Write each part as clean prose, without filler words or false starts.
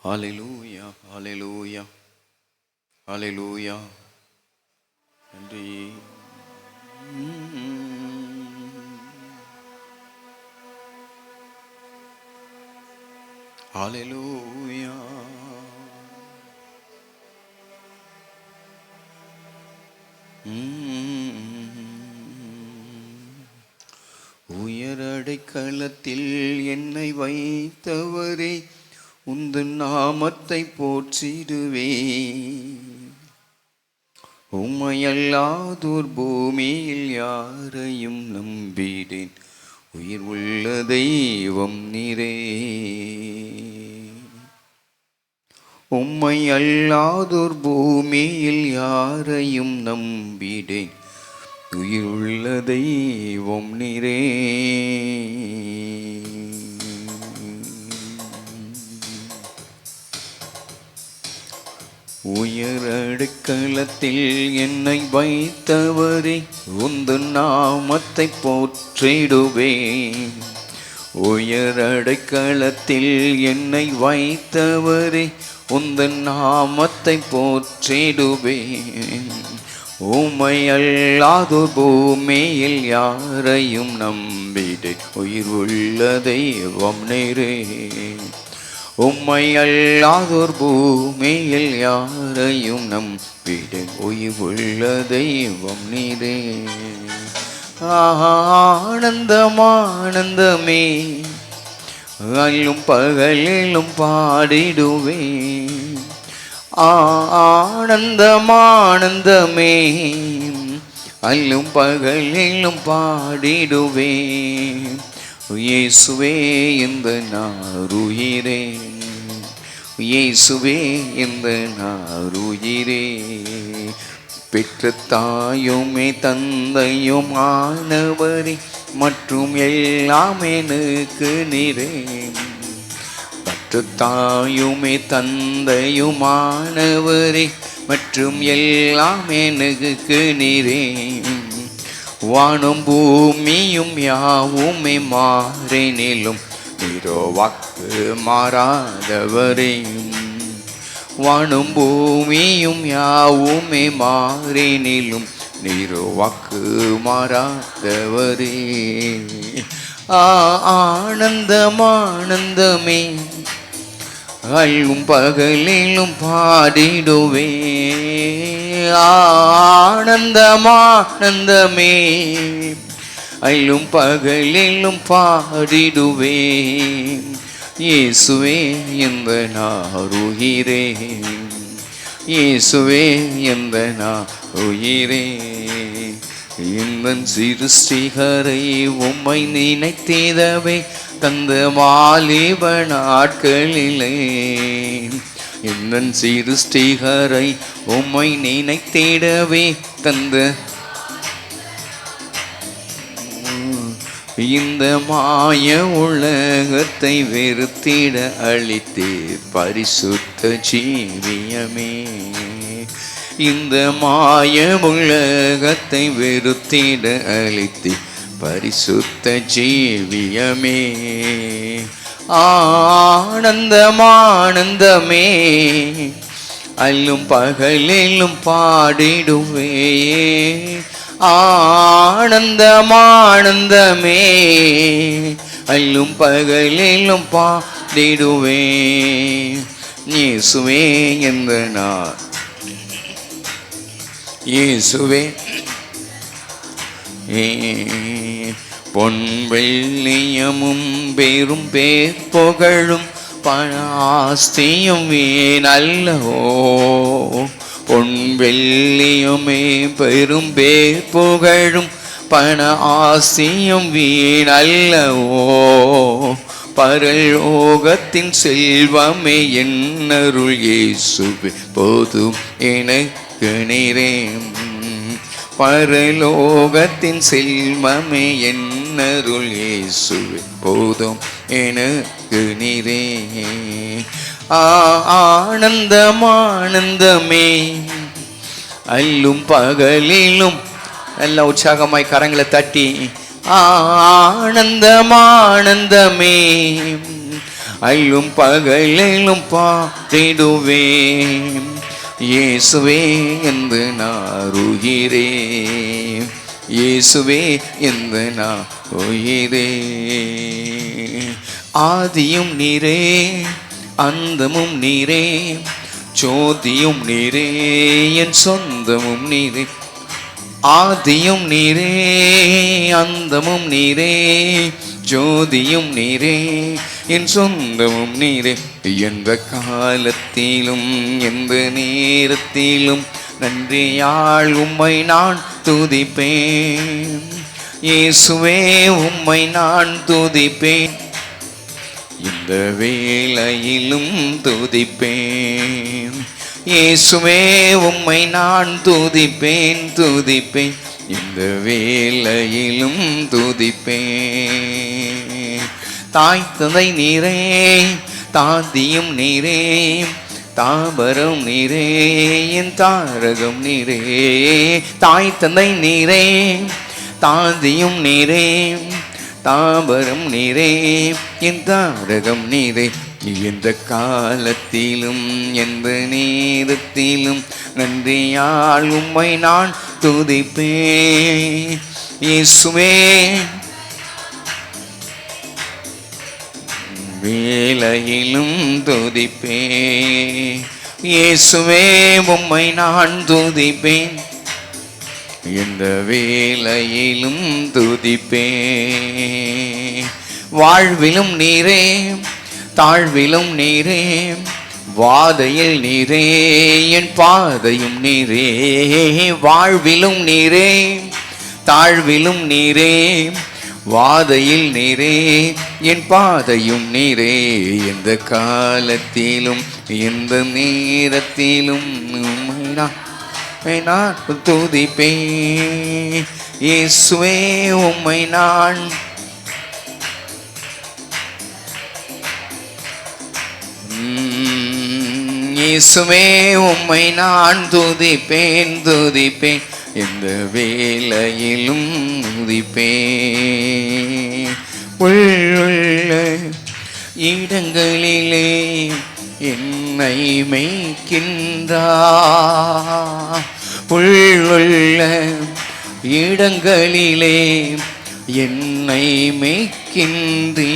ஹல்லேலூயா ஹல்லேலூயா ஹல்லேலூயா. நன்றி. ஹல்லேலூயா. உயரடைக்கலத்தில் என்னை வைத்தவரே, உந்தன் நாமத்தை போற்றிடுவே. உம்மையல்லாதோர் பூமியில் யாரையும் நம்பிடேன், உயிர் உள்ள தெய்வம் நீரே. உம்மையல்லாதோர் பூமியில் யாரையும் நம்பிடேன், உயிர் உள்ள தெய்வம் நீரே. உயரடைக்கலத்தில் என்னை வைத்தவரே, உந்தன் நாமத்தை போற்றிடுவேன். உயரடைக்கலத்தில் என்னை வைத்தவரே, உந்தன் நாமத்தை போற்றிடுவேன். உம்மையல்லாதோர் பூமியில் யாரையும் நம்பிடேன், உயிர் உள்ள தெய்வம் நீரே. உம்மையல்லாதோர் பூமியில் யாரையும் நம்பிடேன், உயிர் உள்ள தெய்வம் நீரே. ஆனந்தமானந்தமே, அல்லும் பகலிலும் பாடிடுவேன். ஆனந்தமானந்தமே, அல்லும் பகலிலும் பாடிடுவேன். இயேசுவே இந்த நாருயிரே, இயேசுவே இந்த நாருயிரே. பெற்ற தாயுமே தந்தையும் ஆனவரே, மற்றும் எல்லாம் எனக்கு நீரே. பெற்ற தாயுமே தந்தையும் ஆனவரே, மற்றும் எல்லாம் எனக்கு நீரே. வானும் பூமியும் யாவுமே மாறினிலும் நீரோ வாக்கு மாறாதவரே. வானும் பூமியும் யாவுமே மாறினிலும் நீரோ வாக்கு மாறாதவரே. ஆனந்தமானந்தமே, அல்லும் பகலிலும் பாடிடுவே. ஆனந்தமானந்தமே, அல்லும் பகலிலும் பாடிடுவே. இயேசுவே இந்த நாருயிரே, இயேசுவே இந்த நாருயிரே. இந்த சிருஷ்டிகரை உம்மை நினைத்திடவே தந்த வாலிப நாட்களிலே. இந்த சிருஷ்டிகரை உம்மை நினைத்திடவே தந்த இந்த மாய உலகத்தை வெறுத்திட அளித்தே பரிசுத்த ஜீவியமே. இந்த மாய உலகத்தை வெறுத்திட அளித்தே பரிசுத்த ஜீவியமே. ஆனந்தமானந்தமே, அல்லும் பகலிலும் பாடிடுவே. ஆனந்தமானந்தமே, அல்லும் பகலிலும் பாடிடுவே. இயேசுவே இந்த நாள், இயேசுவே. பொன் வெள்ளியமும் பேரும் பேர் புகழும் பண ஆஸ்தியும் வீணல்லவோ. பொன் வெள்ளியுமே பெரும் பேர் புகழும் பண ஆஸ்தியும் வீணல்லவோ. பரலோகத்தின் செல்வமே என்னருள் இயேசுவே போதும் எனக்கு நீரே. பரலோகத்தின் செல்வமே என்னருள் இயேசுவே போதும் எனக்கு நீரே. ஆனந்தமானந்தமே, அல்லும் பகலிலும். எல்லாம் உற்சாகமாய் கரங்களை தட்டி ஆனந்தமானந்தமே, அல்லும் பகலிலும் பாடிடுவேன். இயேசுவே என்று நான் உயிரேன், இயேசுவே என்று நான் உயிரேன். ஆதியும் நீரே அந்தமும் நீரே, ஜோதியும் நீரே என் சொந்தமும் நீரே. ஆதியும் நீரே அந்தமும் நீரே, ஜோதியும் நீரே என் சொந்தமும் நீரே. எந்த காலத்திலும் எந்த நேரத்திலும் நன்றியால் உம்மை நான் துதிப்பேன். இயேசுவே உம்மை நான் துதிப்பேன், இந்த வேளையிலும் துதிப்பேன். இயேசுவே உம்மை நான் துதிப்பேன், துதிப்பேன், இந்த வேளையிலும் துதிப்பேன். தாய் தந்தை நீரே, தாதியும் நீரே, தாபரம் நீரே என் தாரகம் நீரே. தாய் தந்தை நீரே, தாதியும் நீரே, தாபரம் நீரே என் தாரகம் நீரே. எந்த காலத்திலும் எந்த நேரத்திலும் நன்றியால் உம்மை நான் துதிப்பேன். இயேசுவே வேளையிலும் துதிப்பேன். இயேசுவே உம்மை நான் துதிப்பேன், எந்த வேளையிலும் துதிப்பேன். வாழ்விலும் நீரே தாழ்விலும் நீரே, வாதையில் நீரே என் பாதையும் நீரே. வாழ்விலும் நீரே தாழ்விலும் நீரே, வாதையில் நீரே என் பாதையும் நீரே. எந்த காலத்திலும் எந்த நேரத்திலும் உம்மை நான் துதிப்பேன். இயேசுவே உம்மை நான் இயேசுவே உம்மை நான் துதிப்பேன், துதிப்பேன், எந்த வேளையிலும் துதிப்பேன். உள்ள இடங்களிலே என்னை மேய்க்கின்றார், உள்ள இடங்களிலே என்னை மேய்க்கின்றீர்.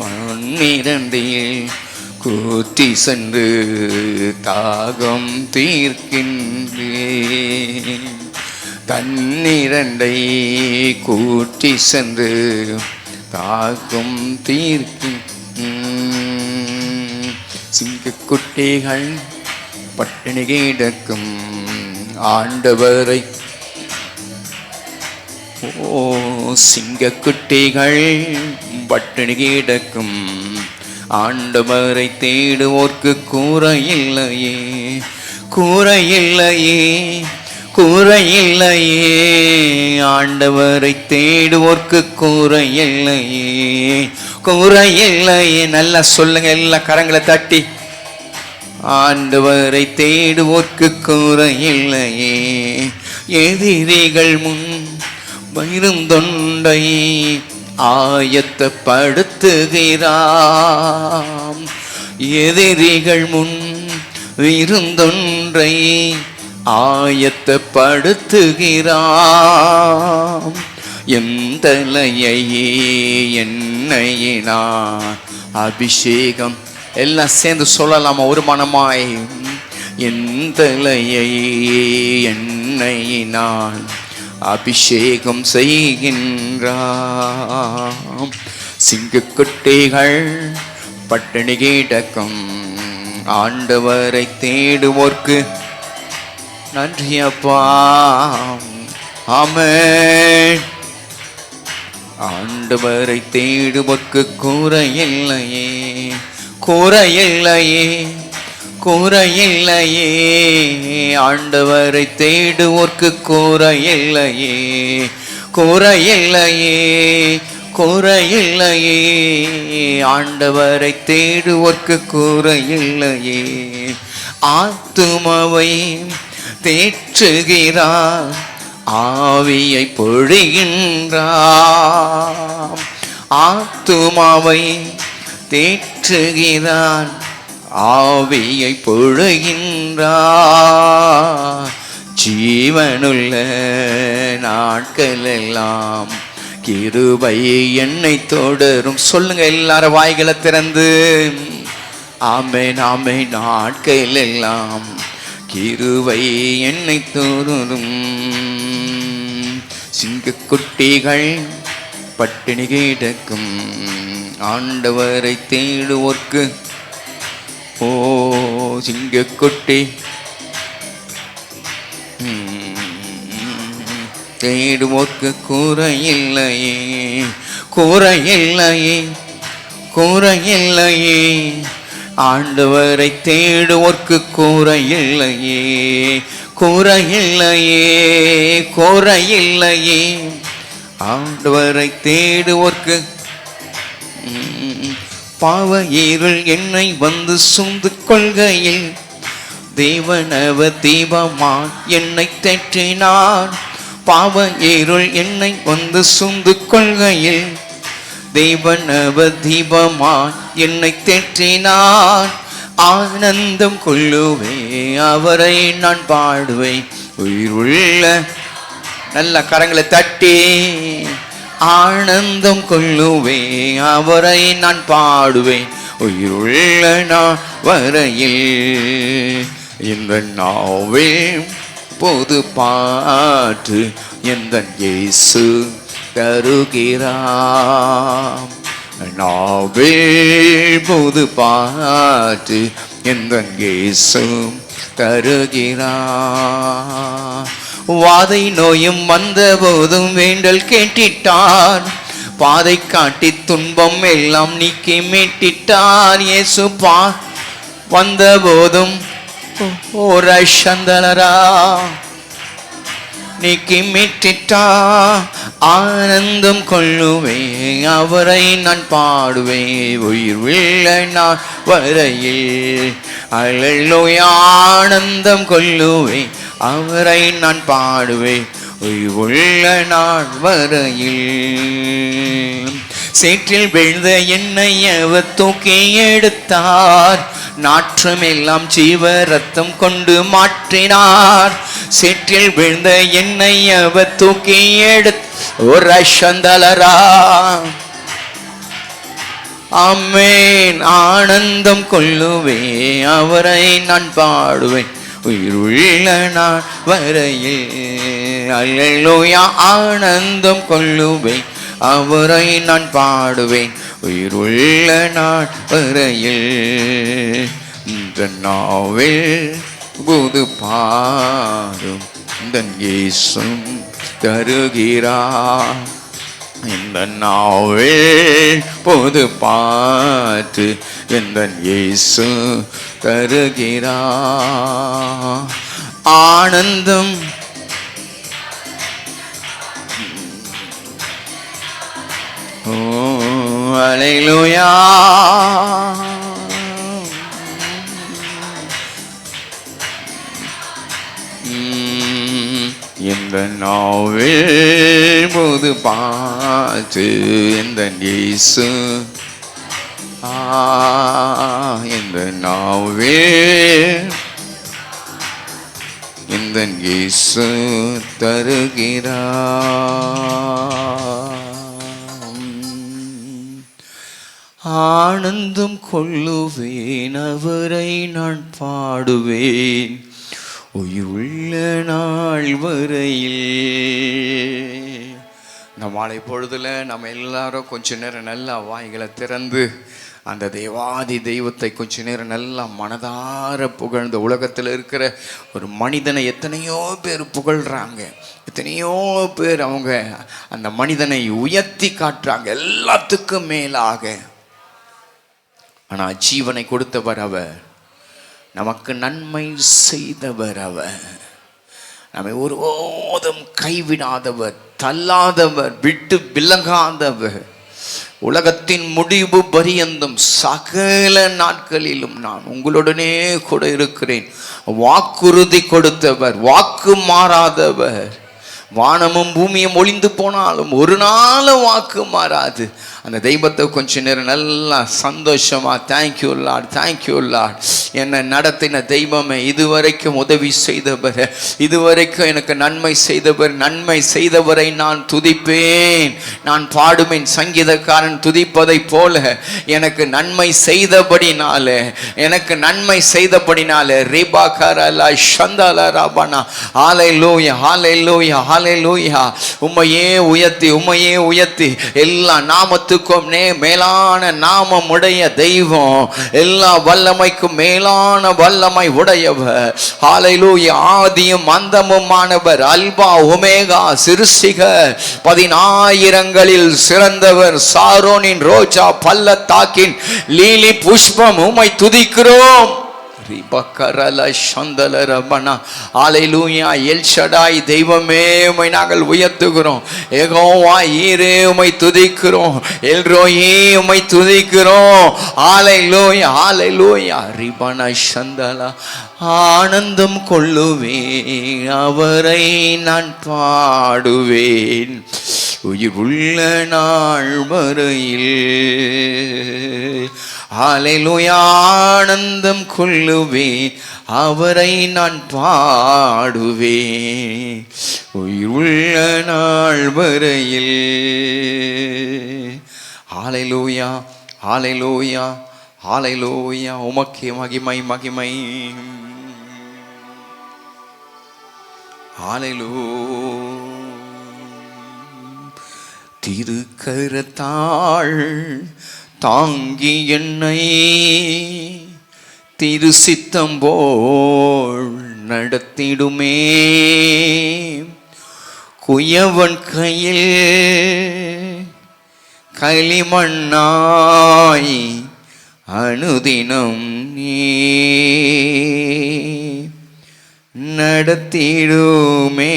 பன்னிரண்டில் கூட்டி சென்று தாகம் தீர்க்கின்றேன், தன்னிரண்டை கூட்டி சென்று தாகம் தீர்க்கின்றேன். சிங்கக்குட்டிகள் பட்டினி கிடக்கும் ஆண்டவரை, ஓ சிங்கக்குட்டிகள் பட்டினி கிடக்கும் ஆண்டவரை தேடுவோர்க்கு கூரையில்லையே, கூரையில்லையே, கூரையில்லையே. ஆண்டவரை தேடுவோர்க்கு கூரையில்லையே, கூரையில்லையே. நல்லா சொல்லுங்க, எல்லா கரங்களை தட்டி. ஆண்டவரை தேடுவோர்க்கு கூரையில்லையே. எதிரிகள் முன் பயிருந்தொண்டை ஆயத்தப்படுத்துகிறாம், எதிரிகள் முன் விருந்தொன்றை ஆயத்தப்படுத்துகிறாம். எந்தலையை எண்ணெயினார் அபிஷேகம், எல்லாம் சேர்ந்து சொல்லலாமா ஒரு மனமாய்? எந்தலையை எண்ணெயினார் அபிஷேகம் செய்கின்றாம். சிங்கக்குட்டிகள் பட்டினி கிடக்கும் ஆண்டவரை தேடுவோர்க்கு நன்றி அப்பா, ஆமென். ஆண்டவரை தேடுவோர்க்கு கூரையில்லையே, கூரையில்லையே, கூரையில்லையே. ஆண்டவரை தேடுவோர்க்கு கூரையில்லையே, கூரையில்லையே, கூரையில்லையே. ஆண்டவரை தேடுவோர்க்கு கூரையில்லையே. ஆத்துமாவை தேற்றுகிறார், ஆவியை பொழிகின்றார். ஆத்துமாவை தேற்றுகிறான், ஆவியை பொழிகின்றார். ஜீவனுள்ள நாட்களெல்லாம் கிருபை என்னை தொடரும். சொல்லுங்க எல்லாரும் வாய்களை திறந்து. ஆமென் ஆமென். நாட்களெல்லாம் கிருபை என்னை தொடரும். சிங்கக்குட்டிகள் பட்டினி கிடக்கும் ஆண்டவரை தேடுவோர்க்கு. ஓ சிங்கக்குட்டி தேடுவோர்க்கு கூரையில்லையே, கூரையில்லையே, கூரையில்லையே. ஆண்டவரை தேடுவோர்க்கு கூரையில்லையே, கூரையில்லையே, கூரையில்லையே. ஆண்டவரை தேடுவோர்க்கு. பாவ இருள் என்னை வந்து சூழ்ந்து கொள்கையில் தேவனவ தீபமா என்னை தேற்றினார். பாவ இருள் என்னை வந்து சூழ்ந்து கொள்கையில் தேவனவ தீபமா என்னை தேற்றினார். ஆனந்தம் கொள்ளுவே அவரை நான் பாடுவேன். உயிருள்ள நல்ல கரங்களை தட்டி ஆனந்தம் கொள்ளுவே அவரை நான் பாடுவேன். உயிருள்ள நான் வரையில் இந்த நாவில் பொது பாட்டு எந்த இயேசு தருகிறார். நாவில் பொது பாட்டு எந்த இயேசு தருகிறார். வாதை நோயும் வந்த போதும் வேண்டல் கேட்டிட்டார். பாதை காட்டி துன்பம் எல்லாம் நீக்கி மீட்டிட்டார். இயேசு வந்த போதும் ஒரு சந்தலரா நீக்கி மீட்டிட்டா. ஆனந்தம் கொள்ளுவே அவரை நான் பாடுவேன். உயிர் உள்ள நான் வரையில் அல்லேலூயா. ஆனந்தம் கொள்ளுவே அவரை நான் பாடுவேன். உயிர் உள்ள நான் வரையில். சேற்றில் விழுந்த என்னை அவர் தூக்கி எடுத்தார். நாற்றம் எல்லாம் ஜீவ ரத்தம் கொண்டு மாற்றினார். சேற்றில் விழுந்த என்னை அவர் தூக்கி ஒரு சந்தலரா. ஆமென். ஆனந்தம் கொள்ளுவே அவரை நான் பாடுவேன். உயிர் உள்ள நான் வரையில் அல்லேலூயா. ஆனந்தம் கொள்ளுவே அவரை நான் பாடுவேன். உயிர் உள்ள நான் வரையில் இந்த நாவில் புது பாடும் இந்த இயேசு தருகிறார். இந்த நாவில் புது பாட்டு இந்த இயேசு தருகிறார். ஆனந்தம் ஓ அல்லேலூயா. இந்த நாவில் புது பாட்டு இந்த இயேசு. இந்த நாவில் இந்த இயேசு தருகிறார். ஆனந்தம் கொள்ளுவேன் அவரை நான் பாடுவேன். உயிர் உள்ள நாள் வரையில். இந்த மாலை பொழுதுல நம்ம எல்லாரும் கொஞ்ச நேரம் நல்லா வாய்களை திறந்து அந்த தேவாதி தெய்வத்தை கொஞ்ச நேரம் நல்லா மனதார புகழ்ந்த. உலகத்தில் இருக்கிற ஒரு மனிதனை எத்தனையோ பேர் புகழ்கிறாங்க, எத்தனையோ பேர் அவங்க அந்த மனிதனை உயர்த்தி காட்டுறாங்க எல்லாத்துக்கும் மேலாக. ஆனால் ஜீவனை கொடுத்தவர் அவர், நமக்கு நன்மை செய்தவர் அவர், நம்மை ஒருபோதும் கைவிடாதவர், தள்ளாதவர், விட்டு விலகாதவர். உலகத்தின் முடிவு பரியந்தம் சகல நாட்களிலும் நான் உங்களுடனே கூட இருக்கிறேன் வாக்குறுதி கொடுத்தவர், வாக்கு மாறாதவர், வானமும் பூமியும் ஒளிந்து போனாலும் ஒரு நாளும் வாக்கு மாறாது. அந்த தெய்வத்தை கொஞ்ச நேரம் நல்லா சந்தோஷமா தேங்க்யூ லார்ட், தேங்க்யூ லார்ட், என்னை நடத்தின தெய்வமே, இதுவரைக்கும் உதவி செய்தவர், இதுவரைக்கும் எனக்கு நன்மை செய்தவர், நன்மை செய்தவரை நான் துதிப்பேன். நான் பாடுவேன், சங்கீதக்காரன் துதிப்பதை போல எனக்கு நன்மை செய்தபடினாலே, எனக்கு நன்மை செய்தபடினாலே ரிபா கரலா ஷந்தாலா ராபனா ஹalleluya ஹalleluya ஹalleluya. உம்மையே உயர்த்தி, உம்மையே உயர்த்தி, எல்லா நாமத்துக்கும் மேலான நாமம் உடைய தெய்வம், எல்லா வல்லமைக்கும் மேலான வல்லமை உடையவர். ஹalleluya. ஆதியும் அந்தமுமானவர், அல்பா ஒமேகா, சிருஷ்டிகர், 10,000களில் சிறந்தவர், சாரோனின் ரோஜா, பள்ளத்தாக்கின் லீலி புஷ்பம், உம்மை துதிக்கிறோம். எல்ஷடாய் தெய்வமே, உம்மை நாங்கள் உயர்த்துகிறோம். யெகோவா ஈரே, உம்மை துதிக்கிறோம். எல்ரோயி, உம்மை துதிக்கிறோம். ஹalleluya ஹalleluya. ரிபனா ஷந்தலா. ஆனந்தம் கொள்ளுவேன், அவரை நான் பாடுவேன், உயிர் உள்ள நாள் வரையில். ஹalleluya. ஆனந்தம் கொள்ளுவேன், அவரை நான் பாடுவேன், உயிர் உள்ள நாள் வரையில். ஹalleluya ஹalleluya ஹalleluya. உமக்கே மகிமை மகிமை. ஹalleluya. திருக்கரத்தாள் தாங்கி என்னை திரு சித்தம் போல் நடத்திடுமே, குயவன் கையில் களிமண்ணாய் அனுதினம் நீ நடத்திடுமே.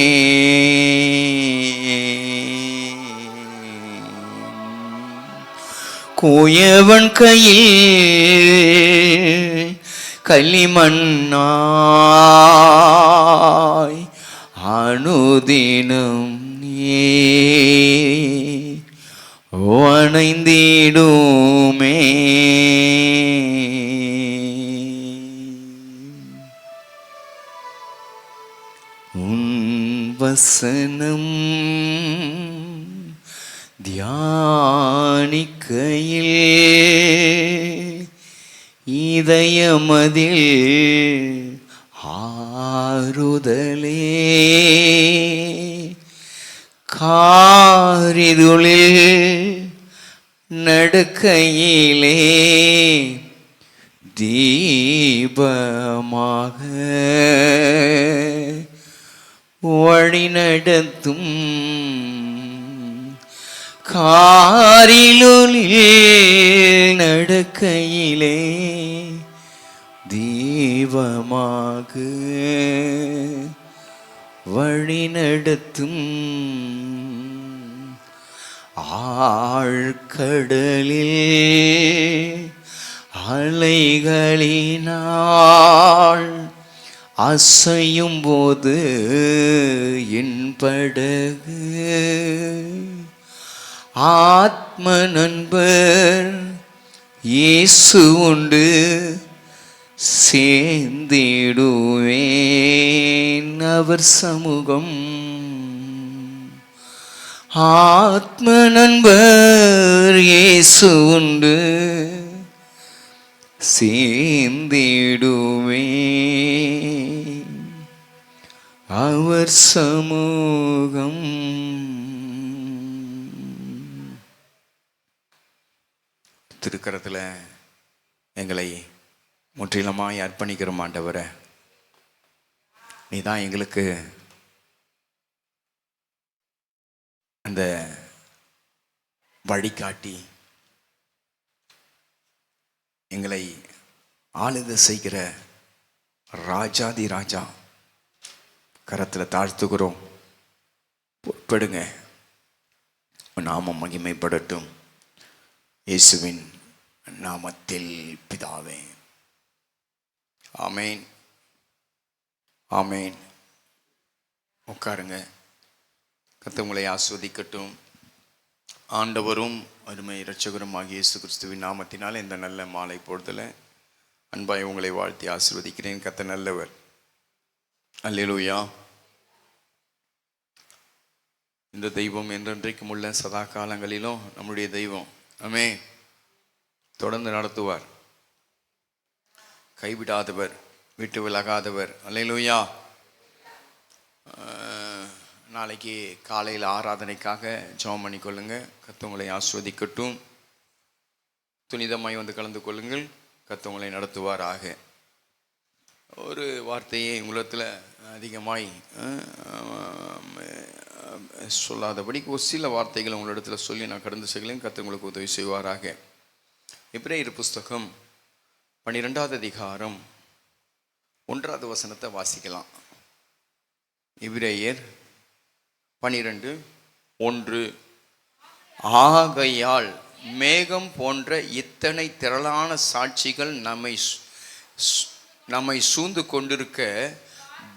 குயவன் கையில் களிமண்ணாய் அனுதினம் நீ வணைந்திடுமே. உன் வசனம் தியானிக்கையில் இதயமதில் ஆறுதலே, காரிருளில் நடுக்கையிலே தீபமாக வழி நடத்தும், காரிருளில் நடுக்கையிலே தீபமாக வழி நடத்தும். ஆழ்கடலில் அலைகளினால் அசையும் போது என் படகு ஆத்ம நண்பர் இயேசு உண்டு சேர்ந்திடுவேன் அவர் சமூகம். ஆத்ம நண்பர் இயேசு உண்டு சேர்ந்திடுவேன் அவர் சமூகம். திருக்கரத்தில் எங்களை முற்றிலுமாய் அர்ப்பணிக்கிறோம் ஆண்டவரே. நீ தான் எங்களுக்கு அந்த வழிகாட்டி, எங்களை ஆளுகை செய்கிற ராஜாதி ராஜா. கரத்தில் தாழ்த்துகிறோம், பொறுப்படுங்க. நாமம் மகிமைப்படட்டும். இயேசுவின் நாமத்தில் பிதாவே, ஆமேன் ஆமேன். உட்காருங்க. கர்த்தர் உங்களை ஆஸ்வதிக்கட்டும். ஆண்டவரும் அருமை இரட்சகரும் ஆகிய இயேசு கிறிஸ்துவின் நாமத்தினால் இந்த நல்ல மாலை பொழுதுல அன்பாய் உங்களை வாழ்த்தி ஆசீர்வதிக்கிறேன். கர்த்தர் நல்லவர். அல்லேலூயா. இந்த தெய்வம் என்றென்றைக்கும் உள்ள சதா காலங்களிலும் நம்முடைய தெய்வம். ஆமென். தொடர்ந்து நடத்துவார். கைவிடாதவர், விட்டு விலகாதவர். அல்லேலூயா. நாளைக்கு காலையில் ஆராதனைக்காக ஜெபம் பண்ணிக்கொள்ளுங்க. கர்த்தர் உங்களை ஆஸ்வதிக்கட்டும். துணிதமாய் வந்து கலந்து கொள்ளுங்கள். கர்த்தர் உங்களை நடத்துவாராக. ஒரு வார்த்தையை உலகத்தில் அதிகமாய் சொல்லாதபடிக்கு ஒரு சில வார்த்தைகளை உங்களிடத்தில் சொல்லி நான் கடந்து செல்கிறேன். கர்த்தர் உங்களுக்கு உதவி செய்வாராக. எபிரேயர் புஸ்தகம் 12வது அதிகாரம் 1வது வசனத்தை வாசிக்கலாம். எபிரேயர் 12:1. ஆகையால் மேகம் போன்ற இத்தனை திரளான சாட்சிகள் நம்மை சூழ்ந்து கொண்டிருக்க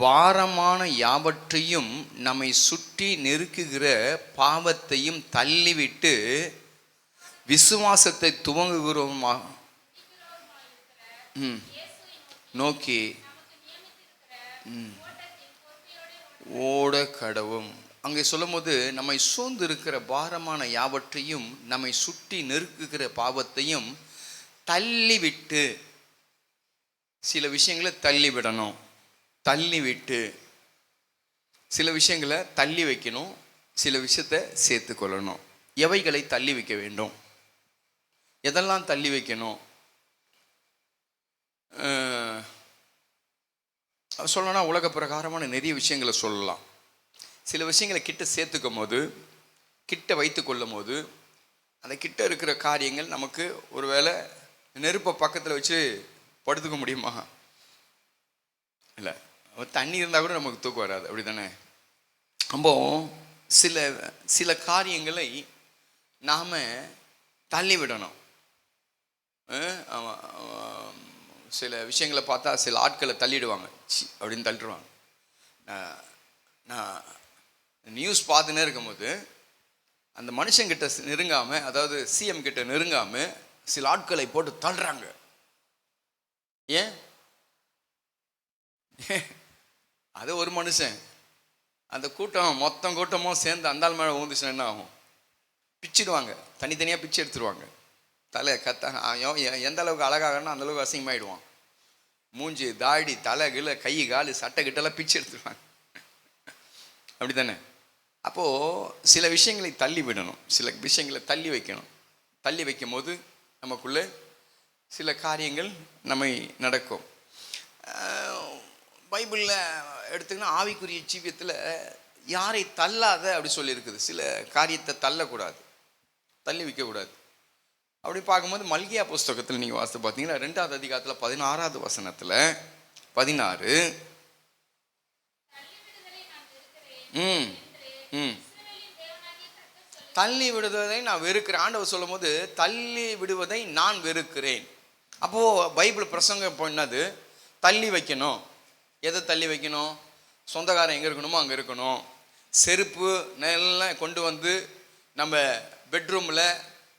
பாரமான யாவற்றையும் நம்மை சுற்றி நெருக்குகிற பாவத்தையும் தள்ளிவிட்டு விசுவாசத்தை துவங்குகிறோமா நோக்கி ஓட கடவும். அங்கே சொல்லும் போது நம்மை சூழ்ந்து இருக்கிற பாரமான யாவற்றையும் நம்மை சுற்றி நெருக்குகிற பாவத்தையும் தள்ளிவிட்டு, சில விஷயங்களை தள்ளிவிடணும், தள்ளிவிட்டு சில விஷயங்களை தள்ளி வைக்கணும், சில விஷயத்தை சேர்த்து கொள்ளணும். எவைகளை தள்ளி வைக்க வேண்டும், எதெல்லாம் தள்ளி வைக்கணும் சொல்லணும்னா உலக பிரகாரமான நிறைய விஷயங்களை சொல்லலாம். சில விஷயங்களை கிட்ட சேர்த்துக்கும் போது, கிட்ட வைத்து கொள்ளும் போது, அந்த கிட்ட இருக்கிற காரியங்கள் நமக்கு ஒருவேளை நெருப்பை பக்கத்தில் வச்சு படுத்துக்க முடியுமா? இல்லை, தண்ணி இருந்தால் கூட நமக்கு தூக்கம் வராது, அப்படி தானே? அப்போ சில காரியங்களை நாம் தள்ளி விடணும். சில விஷயங்களை பார்த்தா சில ஆட்களை தள்ளிடுவாங்க, அப்படின்னு தள்ளிடுவாங்க. நான் நியூஸ் பார்த்துன்னே இருக்கும்போது அந்த மனுஷங்கிட்ட நெருங்காமல், அதாவது சிஎம் கிட்ட நெருங்காமல் சில ஆட்களை போட்டு தள்ளுறாங்க. ஏன்? அது ஒரு மனுஷன், அந்த கூட்டம் மொத்தம் கூட்டமும் சேர்ந்து அந்த ஆள் மேலே ஊந்துச்சுன்னா என்ன ஆகும்? பிச்சிடுவாங்க, தனித்தனியாக பிச்சு எடுத்துருவாங்க. தலை எந்த அளவுக்கு அழகாகனா அந்த அளவுக்கு அசிங்கமாயிடுவான். மூஞ்சி, தாடி, தலை கிளை, கை, காலு, சட்டை கிட்டெல்லாம் பிச்சு எடுத்துருவாங்க, அப்படி தானே? அப்போது சில விஷயங்களை தள்ளி விடணும், சில விஷயங்களை தள்ளி வைக்கணும். தள்ளி வைக்கும் போது நமக்குள்ளே சில காரியங்கள் நம்மை நடக்கும். பைபிளில் எடுத்துக்கினா ஆவிக்குரிய ஜீவியத்தில் யாரை தள்ளாத அப்படி சொல்லியிருக்குது. சில காரியத்தை தள்ளக்கூடாது, தள்ளி வைக்கக்கூடாது. அப்படி பார்க்கும்போது மல்கியா புஸ்தகத்தில் நீங்கள் வாசித்து பார்த்தீங்கன்னா 2வது அதிகாரத்தில் 16வது வசனத்தில் 16 தள்ளி விடுவதை நான் வெறுக்கிறேன். ஆண்டவர் சொல்லும் போது தள்ளி விடுவதை நான் வெறுக்கிறேன். அப்போது பைபிள் பிரசங்கம் பண்ணது தள்ளி வைக்கணும். எதை தள்ளி வைக்கணும்? சொந்தக்காரன் எங்கே இருக்கணுமோ அங்கே இருக்கணும். செருப்பு நல்லா கொண்டு வந்து நம்ம பெட்ரூமில்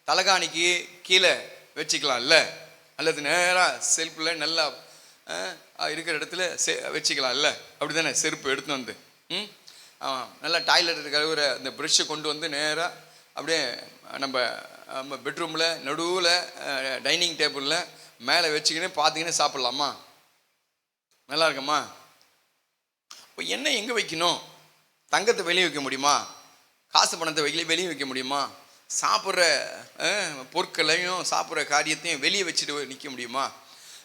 தலகாணிக்கு கீழே வச்சுக்கலாம்ல, அல்லது நேராக செல்ஃபில் நல்லா இருக்கிற இடத்துல வச்சுக்கலாம்ல, அப்படி தானே? செருப்பு எடுத்து வந்து நல்லா டாய்லெட் கழுவுற அந்த ப்ரெஷ்ஷை கொண்டு வந்து நேராக அப்படியே நம்ம பெட்ரூமில் நடுவில் டைனிங் டேபிளில் மேலே வச்சுக்கின்னு பார்த்திங்கன்னு சாப்பிட்லாமா? நல்லா இருக்குமா? இப்போ என்ன எங்கே வைக்கணும்? தங்கத்தை வெளியே வைக்க முடியுமா? காசு பணத்தை வெளியே வைக்க முடியுமா? சாப்பிட்ற பொருட்களையும் சாப்பிட்ற காரியத்தையும் வெளியே வச்சுட்டு நிற்க முடியுமா?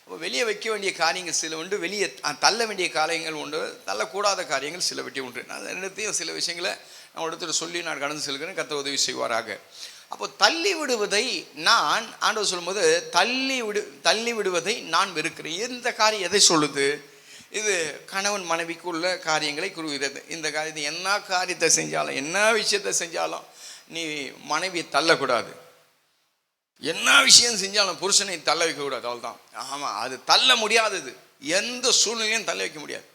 அப்போ வெளியே வைக்க வேண்டிய காரியங்கள் சில உண்டு, வெளியே தள்ள வேண்டிய காரியங்கள் உண்டு, தள்ளக்கூடாத காரியங்கள் சில வெட்டி உண்டு. நான் ரெண்டுத்தையும் சில விஷயங்களை நான் ஒருத்தர் சொல்லி நான் கடந்து செல்கிறேன். கர்த்தர் உதவி செய்வாராக. அப்போ தள்ளி விடுவதை நான், ஆண்டவர் சொல்லும்போது தள்ளி விடுவதை நான் வெறுக்கிறேன். இந்த காரியம் எதை சொல்லுது? இது கணவன் மனைவிக்கு உள்ள காரியங்களை கூறுகிறது. இந்த காரியத்தை என்ன காரியத்தை செஞ்சாலும், என்ன விஷயத்தை செஞ்சாலும் நீ மனைவியை தள்ளக்கூடாது. என்ன விஷயம் செஞ்சாலும் புருஷனை தள்ள வைக்கக்கூடாது, அவ்வளோதான். ஆமாம், அது தள்ள முடியாதது, எந்த சூழ்நிலையும் தள்ள வைக்க முடியாது.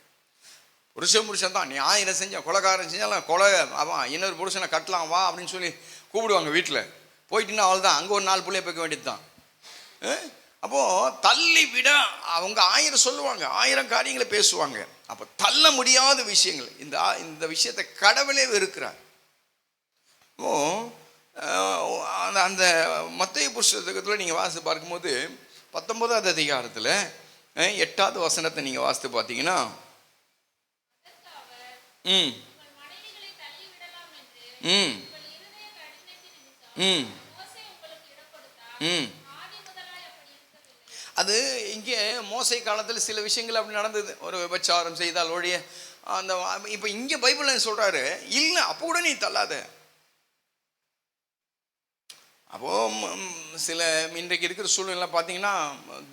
புருஷன் தான். நீ 1000 செஞ்ச கொலைகாரன் செஞ்சாலும் கொலை அவன் இன்னொரு புருஷனை கட்டலாம் வா அப்படின்னு சொல்லி கூப்பிடுவாங்க வீட்டில். போயிட்டுன்னா அவள் தான் அங்கே ஒரு 4 பிள்ளைய வைக்க வேண்டியது தான். அப்போது தள்ளி விட அவங்க 1000 சொல்லுவாங்க, 1000 காரியங்களை பேசுவாங்க. அப்போ தள்ள முடியாத விஷயங்கள், இந்த விஷயத்தை கடவுளே வெறுக்கிறார். அந்த மத்தேயு புஸ்தகத்தில் நீங்கள் வாசித்து பார்க்கும்போது 19வது அதிகாரத்தில் 8வது வசனத்தை நீங்கள் வாசித்து பார்த்தீங்கன்னா, ம் ம் ம் ம் அது இங்கே மோசை காலத்தில் சில விஷயங்கள் அப்படி நடந்தது. ஒரு விபச்சாரம் செய்தால் ஒழிய அந்த இப்போ இங்கே பைபிள் சொல்கிறாரு, இல்லை அப்போ கூட நீ தள்ளாத. அப்போ சில இன்றைக்கு இருக்கிற சூழ்நிலை பார்த்தீங்கன்னா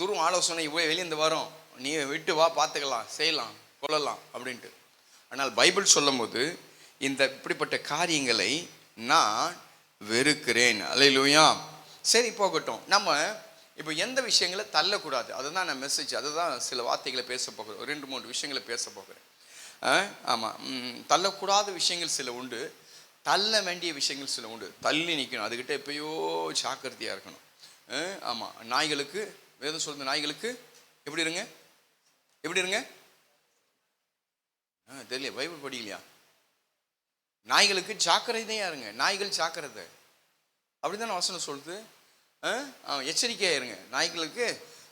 துரும் ஆலோசனை வெளியேந்து வரும், நீ விட்டு வா பார்த்துக்கலாம், செய்யலாம், கொள்ளலாம் அப்படின்ட்டு. ஆனால் பைபிள் சொல்லும் போது இந்த இப்படிப்பட்ட காரியங்களை நான் வெறுக்கிறேன். அல்லேலூயா. சரி போகட்டும். நம்ம இப்போ எந்த விஷயங்களை தள்ளக்கூடாது, அதுதான் நான் மெசேஜ். அதுதான் சில வார்த்தைகளை பேச போகிறேன், 2-3 விஷயங்களை பேச போகிறேன். ஆமாம், தள்ளக்கூடாத விஷயங்கள் சில உண்டு, தள்ள வேண்டிய விஷயங்கள் சில உண்டு. தள்ளி நிற்கணும், அதுக்கிட்ட எப்பயோ ஜாக்கிரதையாக இருக்கணும். ஆமாம், நாய்களுக்கு வேதம் சொல்லுது, நாய்களுக்கு எப்படி இருங்க, எப்படி இருங்க தெரியல, பைபிள் படிக்கலையா? நாய்களுக்கு ஜாக்கிரதையாக இருங்க, நாய்கள் ஜாக்கிரதை அப்படிதானே வசனம் சொல்லுது. எச்சரிக்கையாக இருங்க நாய்களுக்கு.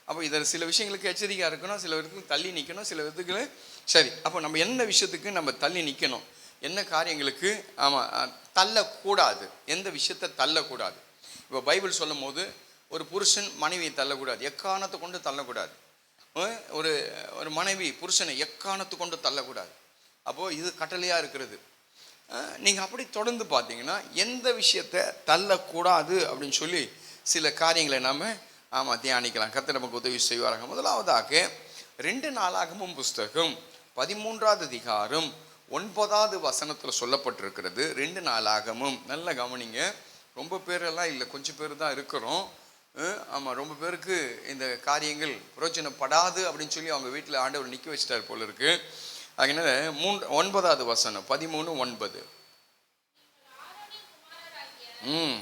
அப்போ இதில் சில விஷயங்களுக்கு எச்சரிக்கையாக இருக்கணும், சில விதத்துக்கு தள்ளி நிற்கணும், சில விதத்துக்கு சரி. அப்போ நம்ம என்ன விஷயத்துக்கு நம்ம தள்ளி நிற்கணும், என்ன காரியங்களுக்கு ஆமாம் தள்ளக்கூடாது, எந்த விஷயத்தை தள்ளக்கூடாது. இப்போ பைபிள் சொல்லும் போது ஒரு புருஷன் மனைவியை தள்ளக்கூடாது, எக்காரணத்தை கொண்டு தள்ளக்கூடாது. ஒரு ஒரு மனைவி புருஷனை எக்காரணத்தை கொண்டு தள்ளக்கூடாது. அப்போது இது கட்டளையாக இருக்கிறது. நீங்கள் அப்படி தொடர்ந்து பார்த்தீங்கன்னா எந்த விஷயத்தை தள்ளக்கூடாது அப்படின்னு சொல்லி சில காரியங்களை நாம் தியானிக்கலாம். கர்த்தர் நமக்கு உதவி செய்வாராங்க. முதலாவதாக 2 நாளாகமும் புஸ்தகம் 13வது அதிகாரம் 9வது வசனத்தில் சொல்லப்பட்டிருக்கிறது. 2 நாளாகமும் நல்ல கவனிங்க. ரொம்ப பேரெல்லாம் இல்லை, கொஞ்சம் பேர் தான் இருக்கிறோம். ஆமாம், ரொம்ப பேருக்கு இந்த காரியங்கள் பிரயோஜனப்படாது அப்படின்னு சொல்லி அவங்க வீட்டில் ஆண்டவர் நிற்க வச்சிட்டார் போல இருக்கு. அதனால 9வது வசனம் 13:9. ம்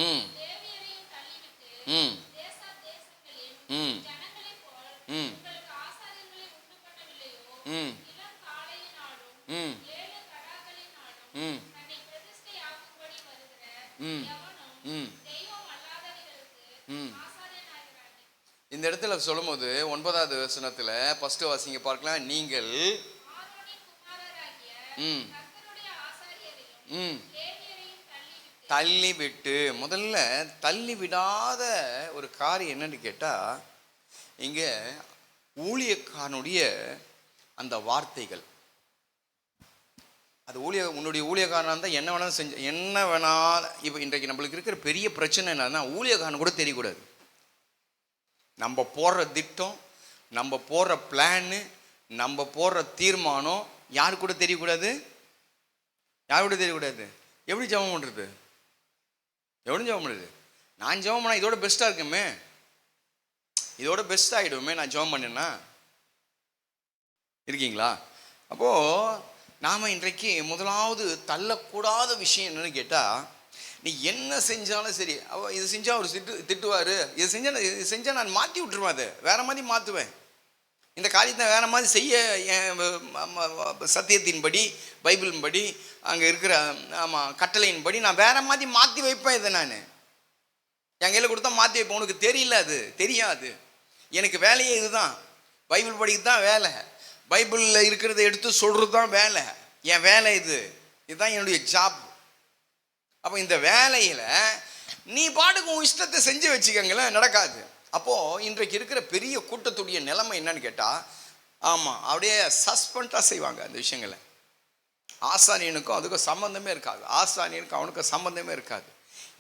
ம் ம் ம் ம் ம் ம் ம் ம் ம் ம் இந்த இடத்துல சொல்லும் போது 9வது வசனத்தில் ஃபர்ஸ்ட் வாசிங்க பார்க்கலாம். நீங்கள் ம் ம் தள்ளி விட்டு, முதல்ல தள்ளி விடாத ஒரு காரியம் என்னன்னு கேட்டால், இங்கே ஊழியக்காரனுடைய அந்த வார்த்தைகள், அது உன்னுடைய ஊழியக்காரனாக இருந்தால் என்ன வேணாலும் என்ன வேணாலும். இப்போ இன்றைக்கு நம்மளுக்கு இருக்கிற பெரிய பிரச்சனை என்னன்னா, ஊழியக்காரன் கூட தெரியக்கூடாது. நம்ம போடுற திட்டம், நம்ம போடுற பிளானு, நம்ம போடுற தீர்மானம் யாரு கூட தெரியக்கூடாது, யாரு கூட தெரியக்கூடாது. எப்படி ஜெபம் பண்ணுறது, எப்படி ஜெபம் பண்ணுறது? நான் ஜெபம் பண்ணால் இதோட பெஸ்ட்டாக இருக்குமே, இதோட பெஸ்ட் ஆகிடுவோமே நான் ஜெபம் பண்ணேன்னா. இருக்கீங்களா? அப்போது நாம் இன்றைக்கு முதலாவது தள்ளக்கூடாத விஷயம் என்னன்னு கேட்டால், நீ என்ன செஞ்சாலும் சரி, இது செஞ்சால் அவர் திட்டுவார், இது செஞ்சால் நான் மாற்றி விட்டுருவேன், அதை வேற மாதிரி மாற்றுவேன், இந்த காரியத்தை வேற மாதிரி செய்ய சத்தியத்தின்படி பைபிளின்படி அங்கே இருக்கிற கட்டளையின்படி நான் வேற மாதிரி மாற்றி வைப்பேன். இதை நான் என் கையில் கொடுத்தா மாற்றி வைப்பேன். உனக்கு தெரியல, அது தெரியாது. எனக்கு வேலையே இதுதான், பைபிள் படிக்கிறது தான் வேலை, பைபிளில் இருக்கிறத எடுத்து சொல்கிறது தான் வேலை. என் வேலை இதுதான் என்னுடைய ஜாப். அப்போ இந்த வேலையில் நீ பாட்டுக்கு உன் இஷ்டத்தை செஞ்சு வச்சுக்கங்களேன், நடக்காது. அப்போது இன்றைக்கு இருக்கிற பெரிய கூட்டத்துடைய நிலைமை என்னன்னு கேட்டால், ஆமாம் அப்படியே சஸ்பெண்டாக செய்வாங்க அந்த விஷயங்களை. ஆசாரியனுக்கும் அதுக்கும் சம்மந்தமே இருக்காது, ஆசாரியனுக்கும் அவனுக்கும் சம்மந்தமே இருக்காது.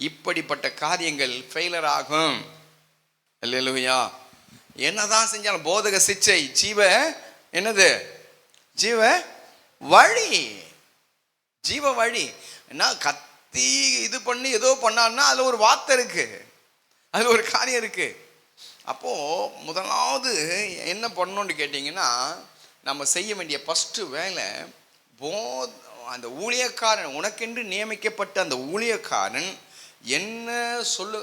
இப்படிப்பட்ட காரியங்கள் ஃபெயிலர் ஆகும். அல்லேலூயா. என்னதான் செஞ்சாலும் போதக சிச்சை ஜீவ என்னது, ஜீவ வழி, ஜீவ வழி. என்ன கத்தி இது பண்ணி ஏதோ பண்ணான்னா அதில் ஒரு வார்த்தை இருக்கு, அதில் ஒரு காரியம் இருக்கு. அப்போது முதலாவது என்ன பண்ணணும்னு கேட்டிங்கன்னா, நம்ம செய்ய வேண்டிய ஃபஸ்ட்டு வேலை அந்த ஊழியக்காரன், உனக்கென்று நியமிக்கப்பட்ட அந்த ஊழியக்காரன் என்ன சொல்லு.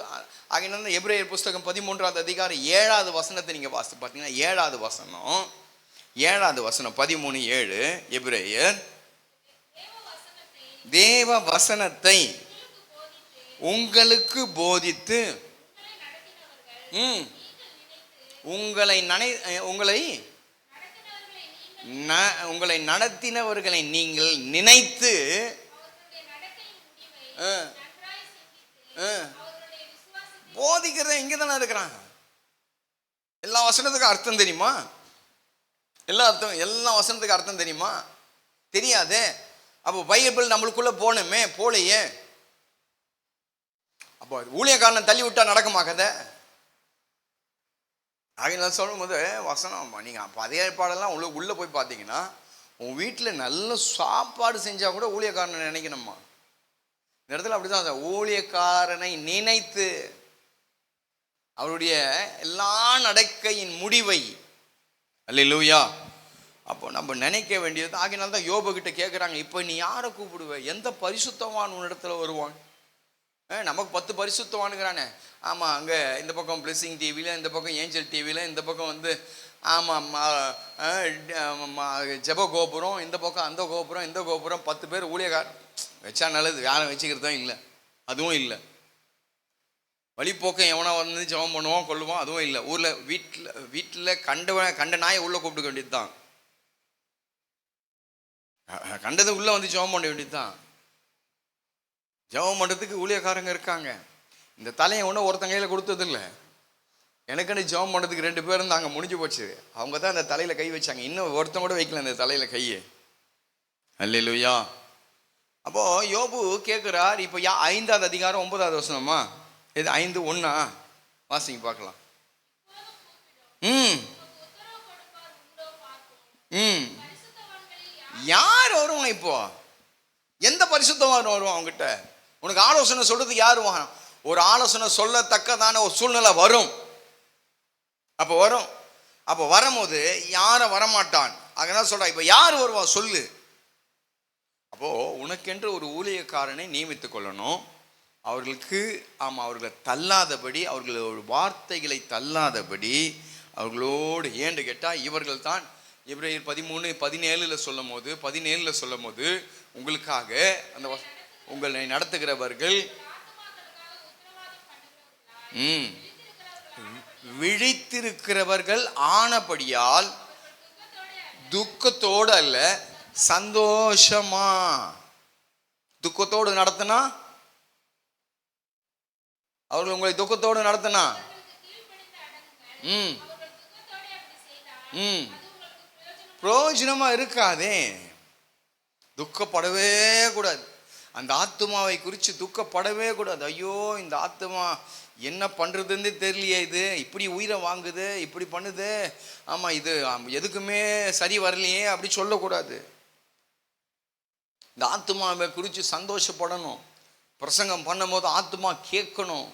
ஆகினால எபிரேயர் புஸ்தகம் 13வது அதிகாரம் 7வது வசனத்தை நீங்கள் வாசித்து பார்த்தீங்கன்னா 7வது வசனம் 13:7 எபிரேயர், தேவ வசனத்தை உங்களுக்கு போதித்து உங்களை நடத்தினவர்களை நீங்கள் நினைத்து போதிக்கிறத இங்கே தானே இருக்கிறாங்க. எல்லா வசனத்துக்கும் அர்த்தம் தெரியுமா? எல்லா வசனத்துக்கு அர்த்தம் தெரியுமா? தெரியாது. அப்போ பைபிள் நம்மளுக்குள்ள போகணுமே, போலையே. அப்போ ஊழியக்காரனை தள்ளி விட்டா நடக்குமா கதை? ஆகினால சொல்லும் போது வசனம் நீங்கள் அப்போ அதே ஏற்பாடெல்லாம் உள்ளே போய் பார்த்தீங்கன்னா உன் வீட்டில் நல்ல சாப்பாடு செஞ்சால் கூட ஊழியக்காரனை நினைக்கணுமா. இந்த இடத்துல அப்படி தான், ஊழியக்காரனை நினைத்து அவருடைய எல்லா நடக்கையின் முடிவை. அல்லேலூயா. அப்போ நம்ம நினைக்க வேண்டியது. ஆகினால தான் யோபுகிட்ட கேட்குறாங்க, இப்போ நீ யாரை கூப்பிடுவ? எந்த பரிசுத்தவான் உன்னிடத்துல வருவான்? நமக்கு 10 பரிசுத்தவானுங்கிறானே. ஆமாம், அங்கே இந்த பக்கம் பிளெஸிங் டிவியில், இந்த பக்கம் ஏஞ்சல் டிவியில், இந்த பக்கம் வந்து ஆமாம் ஜெப கோபுரம், இந்த பக்கம் அந்த கோபுரம், இந்த கோபுரம், 10 பேர் ஊழியக்காரன் வச்சா நல்லது. யாரும் வச்சுக்கிறது தான் இல்லை, அதுவும் இல்லை. வழிப்போக்கம் எவனா வந்து ஜெபம் பண்ணுவோம் கொள்ளுவோம், அதுவும் இல்லை. ஊரில் வீட்டில் கண்ட நாயை உள்ளே கூப்பிட்டுக்க வேண்டியது தான். கண்டது உள்ளே வந்து ஜெபம் பண்ண வேண்டியது தான். ஜெபம் பண்ணுறதுக்கு ஊழியக்காரங்க இருக்காங்க. இந்த தலையை ஒன்றும் ஒருத்தன் கையில் கொடுத்ததில்லை. எனக்குன்னு ஜெபம் பண்ணுறதுக்கு 2 பேர் இருந்தாங்க, முடிஞ்சு போச்சு. அவங்க தான் அந்த தலையில் கை வச்சாங்க. இன்னும் ஒருத்தன் கூட வைக்கல அந்த தலையில் கையை. அல்லேலூயா. அப்போது யோபு கேட்குறார். இப்போ 5வது அதிகாரம் 9வது வசனமா? இது 5:1 வாசிங்க பார்க்கலாம். யார் வருவான்? இப்போ எந்த பரிசுத்தவான் வருவான் அவங்ககிட்ட? உனக்கு ஆலோசனை சொல்றதுக்கு யார் வருவான்? ஒரு ஆலோசனை சொல்லத்தக்கதான ஒரு சூழ்நிலை வரும். அப்போ வரும்போது யாரும் வரமாட்டான். அதனால சொல்றா, இப்போ யார் வருவான் சொல்லு. அப்போ உனக்கென்று ஒரு ஊழியக்காரனை நியமித்துக் கொள்ளணும். அவர்களை தள்ளாதபடி, அவர்களோட வார்த்தைகளை தள்ளாதபடி அவர்களோடு ஏண்டு கேட்டால் இவர்கள் தான். எபிரேயர் 13:17 சொல்லும் போது உங்களுக்காக அந்த உங்களை நடத்துகிறவர்கள் விழித்திருக்கிறவர்கள் ஆனபடியால் துக்கத்தோடு அல்ல சந்தோஷமா. துக்கத்தோடு நடத்தினா அவர்கள் உங்களை துக்கத்தோடு நடத்தினா பிரயோஜனமா இருக்காதே. துக்கப்படவே கூடாது. அந்த ஆத்துமாவை குறித்து துக்கப்படவே கூடாது. ஐயோ, இந்த ஆத்துமா என்ன பண்ணுறதுன்னு தெரியலையே, இது இப்படி உயிரை வாங்குது, இப்படி பண்ணுது, ஆமாம் இது எதுக்குமே சரி வரலையே அப்படி சொல்லக்கூடாது. இந்த ஆத்துமாவை குறித்து சந்தோஷப்படணும். பிரசங்கம் பண்ணும் போது ஆத்துமா கேட்கணும்,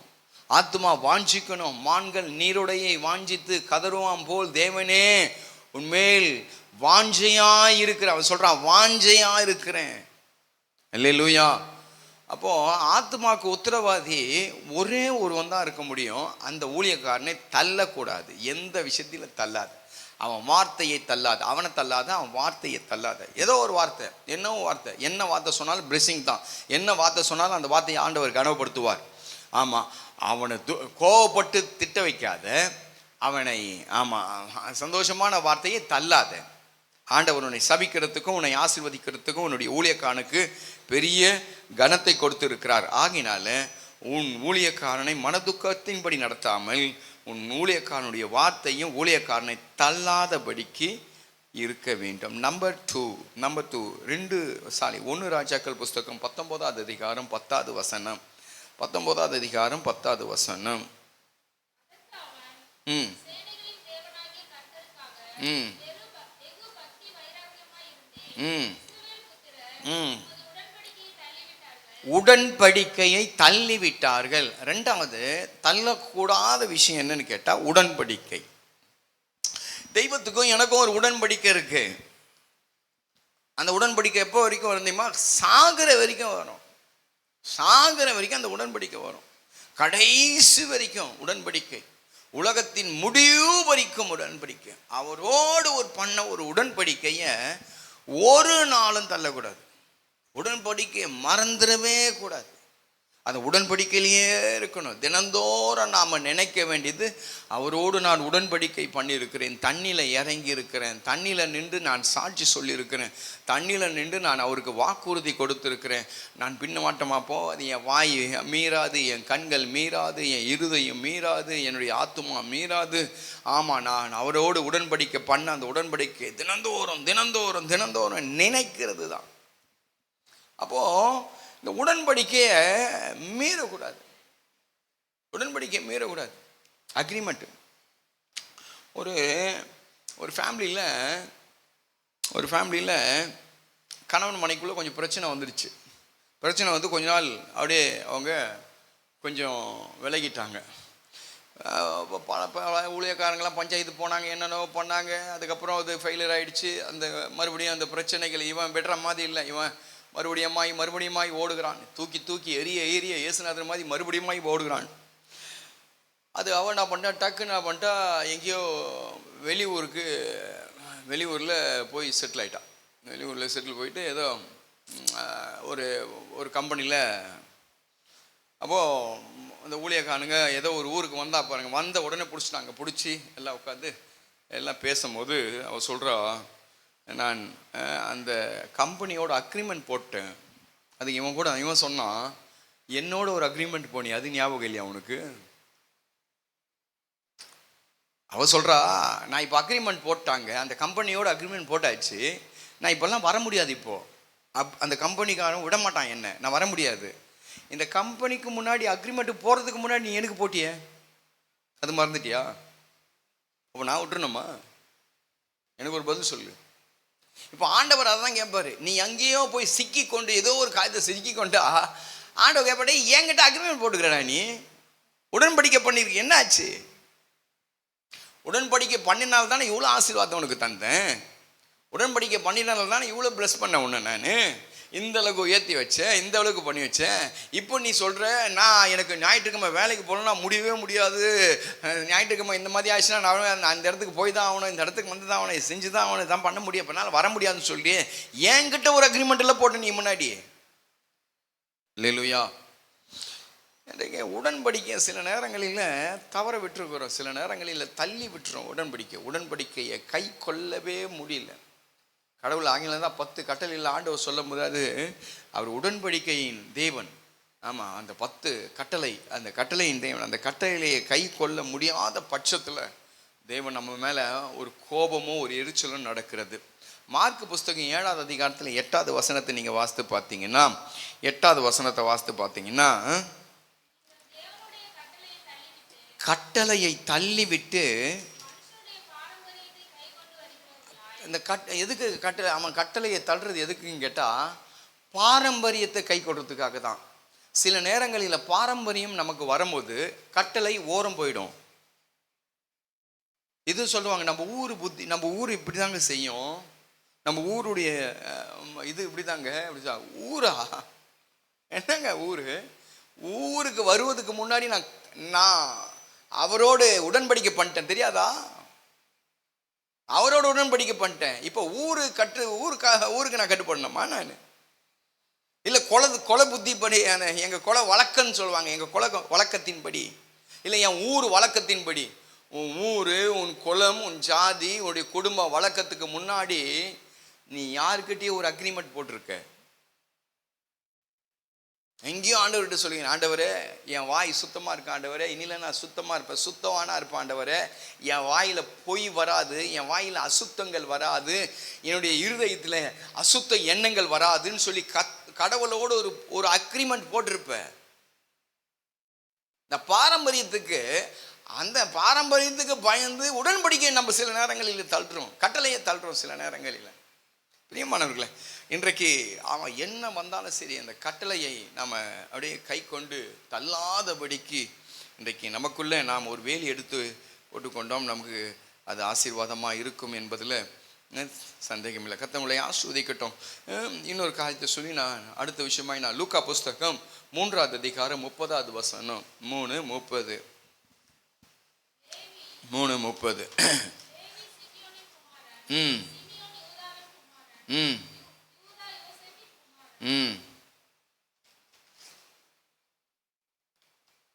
ஆத்துமா வாஞ்சிக்கணும். மான்கள் நீருடையை வாஞ்சித்து கதறுவான் போல் தேவனே உன்மேல் வாஞ்சையா இருக்கிறேன். அவன் சொல்றான், வாஞ்சையா இருக்கிறேன். அல்லேலூயா. அப்போ ஆத்துமாக்கு உத்தரவாதி ஒரே ஒருவன் தான் இருக்க முடியும். அந்த ஊழியக்காரனை தள்ளக்கூடாது. எந்த விஷயத்திலும் தள்ளாது. அவன் வார்த்தையை தள்ளாது, அவனை தள்ளாது, அவன் வார்த்தையை தள்ளாது. ஏதோ ஒரு வார்த்தை, என்ன வார்த்தை சொன்னாலும் பிளெஸிங் தான். என்ன வார்த்தை சொன்னாலும் அந்த வார்த்தையை ஆண்டவர் கனவுப்படுத்துவார். ஆமாம், அவனை கோவப்பட்டு திட்ட வைக்காத, அவனை சந்தோஷமான வார்த்தையை தள்ளாத. ஆண்டவர் உன்னை சபிக்கிறதுக்கும் உன்னை ஆசீர்வதிக்கிறதுக்கும் உன்னுடைய ஊழியக்காரனுக்கு பெரிய கனத்தை கொடுத்து இருக்கிறார். ஆகினால உன் ஊழியக்காரனை மனதுக்கத்தின்படி நடத்தாமல் உன் ஊழியக்காரனுடைய வார்த்தையும் ஊழியக்காரனை தள்ளாதபடிக்கு இருக்க வேண்டும். நம்பர் 2 1 ராஜாக்கள் புஸ்தகம் 19வது அதிகாரம் 10வது வசனம். 19வது அதிகாரம் 10வது வசனம். உடன்படிக்கையை தள்ளிவிட்டார்கள். 2வது தள்ளக்கூடாத விஷயம் என்னன்னு கேட்டா உடன்படிக்கை. தெய்வத்துக்கும் எனக்கும் ஒரு உடன்படிக்கை இருக்கு. அந்த உடன்படிக்கை எப்போ வரைக்கும் வரும் தெரியுமா? சாகிற வரைக்கும் வரும். சாகிற வரைக்கும் அந்த உடன்படிக்கை வரும். கடைசி வரைக்கும் உடன்படிக்கை, உலகத்தின் முடிவு வரைக்கும் உடன்படிக்கை. அவரோடு ஒரு உடன்படிக்கையை ஒரு நாளும் தள்ளக்கூடாது. உடன்படிக்கையை மறந்துடவே கூடாது. அந்த உடன்படிக்கையிலேயே இருக்கணும். தினந்தோறும் நாம் நினைக்க வேண்டியது, அவரோடு நான் உடன்படிக்கை பண்ணியிருக்கிறேன், தண்ணியில் இறங்கி இருக்கிறேன், தண்ணியில் நின்று நான் சாட்சி சொல்லியிருக்கிறேன், தண்ணியில் நின்று நான் அவருக்கு வாக்குறுதி கொடுத்துருக்கிறேன். நான் பின்னமாட்டமாக போகாது, என் வாய் மீறாது, என் கண்கள் மீறாது, என் இருதயம் மீறாது, என்னுடைய ஆத்துமா மீறாது. ஆமாம், நான் அவரோடு உடன்படிக்கை பண்ண அந்த உடன்படிக்கை தினந்தோறும் தினந்தோறும் தினந்தோறும் நினைக்கிறது தான். அப்போது இந்த உடன்படிக்கையை மீறக்கூடாது. உடன்படிக்கையை மீறக்கூடாது. அக்ரிமெண்ட்டு. ஒரு ஃபேமிலியில் கணவன் மனைக்குள்ளே கொஞ்சம் பிரச்சனை வந்துடுச்சு. பிரச்சனை வந்து கொஞ்ச நாள் அப்படியே அவங்க கொஞ்சம் விலகிட்டாங்க. ஊழியக்காரங்களாம் பஞ்சாயத்து போனாங்க, என்னென்னோ பண்ணாங்க. அதுக்கப்புறம் அது ஃபெயிலியர் ஆகிடுச்சு. அந்த மறுபடியும் அந்த பிரச்சனைகள், இவன் பெட்ற மாதிரி இல்லை, இவன் மறுபடியுமாய் ஓடுகிறான். தூக்கி எரிய இயேசுநாதர் மாதிரி மறுபடியுமாய் ஓடுகிறான். அது அவன் என்ன பண்ணிட்டா, டக்குன்னு என்ன பண்ணிட்டா, எங்கேயோ வெளியூரில் போய் செட்டில் ஆகிட்டான். வெளியூரில் செட்டில் போயிட்டு ஏதோ ஒரு கம்பெனியில். அப்போது அந்த ஊழியக்காரனுங்க ஏதோ ஒரு ஊருக்கு வந்தா பாருங்க, வந்த உடனே பிடிச்சிட்டாங்க. பிடிச்சி எல்லாம் உட்காந்து எல்லாம் பேசும்போது அவள் சொல்கிறா, நான் அந்த கம்பெனியோட அக்ரிமெண்ட் போட்டேன். அது இவன் சொன்னான், என்னோட ஒரு அக்ரிமெண்ட் போனி, அது ஞாபகம் இல்லையா உனக்கு? அவ சொல்கிறா, நான் இப்போ அக்ரிமெண்ட் போட்டாங்க, அந்த கம்பெனியோட அக்ரிமெண்ட் போட்டாச்சு, நான் இப்போல்லாம் வர முடியாது. இப்போது அந்த கம்பெனிக்காரன் விட மாட்டான் என்ன, நான் வர முடியாது. இந்த கம்பெனிக்கு முன்னாடி அக்ரிமெண்ட் போகிறதுக்கு முன்னாடி நீ எனக்கு போட்டியே, அது மறந்துட்டியா? அப்போ நான் விட்டுருணுமா? எனக்கு ஒரு பதில் சொல்லு. இப்போ ஆண்டவர் அதை தான் கேட்பாரு. நீ எங்கேயோ போய் சிக்கி கொண்டு ஏதோ ஒரு காரியத்தை சிக்கி கொண்டா ஆண்டவர் கேட்பாரு, என்கிட்ட அக்ரிமெண்ட் போட்டுக்கிறா, நீ உடன்படிக்கை பண்ணிருக்கு, என்ன ஆச்சு? உடன்படிக்கை பண்ணினால்தானே இவ்வளோ ஆசீர்வாதம் உனக்கு தந்தேன். உடன்படிக்கை பண்ணினால்தானே இவ்வளோ பிளஸ் பண்ண உன்னை நான் இந்த அளவுக்கு ஏற்றி வச்சேன், இந்த அளவுக்கு பண்ணி வச்சேன். இப்போ நீ சொல்கிற, நான் எனக்கு ஞாயிற்றுக்கிழமை வேலைக்கு போகணும்னா முடியவே முடியாது, ஞாயிற்றுக்கிழமை இந்த மாதிரி ஆச்சுன்னா நான் அந்த இடத்துக்கு போய் தான் ஆகணும், இந்த இடத்துக்கு வந்து தான் ஆகணும், செஞ்சு தான் ஆகணும், இதான் பண்ண முடியும், அப்போனால வர முடியாதுன்னு சொல்லி என்கிட்ட ஒரு அக்ரிமெண்ட்டில் போட்டு நீ முன்னாடி. அல்லேலூயா. இன்றைக்கு உடன்படிக்கை சில நேரங்களில் தவற விட்டுருக்குறோம், சில நேரங்களில் தள்ளி விட்டுறோம். உடன்படிக்கையை கை கொள்ளவே முடியல. கடவுள் ஆங்கிலம் தான் 10 கட்டளையில் ஆண்டவர் சொல்ல முடியாது. அவர் உடன்படிக்கையின் தேவன். ஆமாம், அந்த 10 கட்டளை, அந்த கட்டளையின் தேவன். அந்த கட்டளையை கை கொள்ள முடியாத பட்சத்தில் தேவன் நம்ம மேலே ஒரு கோபமோ ஒரு எரிச்சலும் நடக்கிறது. மார்க் புஸ்தகம் 7ஆவது அதிகாரத்தில் 8வது வசனத்தை நீங்கள் வாசித்து பார்த்தீங்கன்னா, 8வது வசனத்தை வாசித்து பார்த்தீங்கன்னா, கட்டளையை தள்ளிவிட்டு இந்த எதுக்கு அவன் கட்டளையை தள்ளுறது எதுக்குன்னு கேட்டால், பாரம்பரியத்தை கை கொடுறதுக்காக தான். சில நேரங்களில் பாரம்பரியம் நமக்கு வரும்போது கட்டளை ஓரம் போயிடும். இது சொல்லுவாங்க, நம்ம ஊர் புத்தி, நம்ம ஊர் இப்படி தாங்க செய்யும், நம்ம ஊருடைய இது இப்படி தாங்க, இப்படிதான் ஊரா என்னங்க ஊருக்கு வருவதுக்கு முன்னாடி நான் அவரோடு உடன்படிக்கை பண்ணிட்டேன், தெரியாதா? அவரோட உடன்படிக்கை பண்ணிட்டேன். இப்போ ஊருக்கு நான் கட்டுப்படணுமா? நான் இல்லை கொலை புத்திப்படி, எங்கள் கொலை வழக்கன்னு சொல்லுவாங்க, எங்கள் கொலை வழக்கத்தின்படி, இல்லை என் ஊர் வழக்கத்தின்படி. உன் ஊர், உன் குலம், உன் ஜாதி, உன்னுடைய குடும்ப வழக்கத்துக்கு முன்னாடி நீ யாருக்கிட்டேயே ஒரு அக்ரிமெண்ட் போட்டிருக்க. எங்கேயும் ஆண்டவர்கிட்ட சொல்லுங்க, ஆண்டவரே என் வாய் சுத்தமாக இருக்க ஆண்டவரே, இனில நான் சுத்தமாக இருப்பேன், சுத்தவானா இருப்பேன் ஆண்டவரே, என் வாயில் பொய் வராது, என் வாயில் அசுத்தங்கள் வராது, என்னுடைய இருதயத்தில் அசுத்த எண்ணங்கள் வராதுன்னு சொல்லி கடவுளோடு ஒரு அக்ரிமெண்ட் போட்டிருப்பேன். இந்த பாரம்பரியத்துக்கு, அந்த பாரம்பரியத்துக்கு பயந்து உடன்படிக்கை நம்ம சில நேரங்களில் தள்ளுறோம், கட்டளையை தள்ளுறோம் சில நேரங்களில். பிரியமானவர்களே, இன்றைக்கு அவன் என்ன வந்தாலும் சரி, அந்த கட்டளையை நாம் அப்படியே கை கொண்டு தள்ளாதபடிக்கு இன்றைக்கு நமக்குள்ளே நாம் ஒரு வேலி எடுத்து போட்டுக்கொண்டோம். நமக்கு அது ஆசீர்வாதமாக இருக்கும் என்பதில் சந்தேகம் இல்லை. கர்த்தர் ஆசீர்வதிக்கட்டும். இன்னொரு காரியத்தை சொல்லி நான் அடுத்த விஷயமாய் நான் லூக்கா புஸ்தகம் 3ஆம் அதிகாரம் 30ஆவது வசனம் 3:30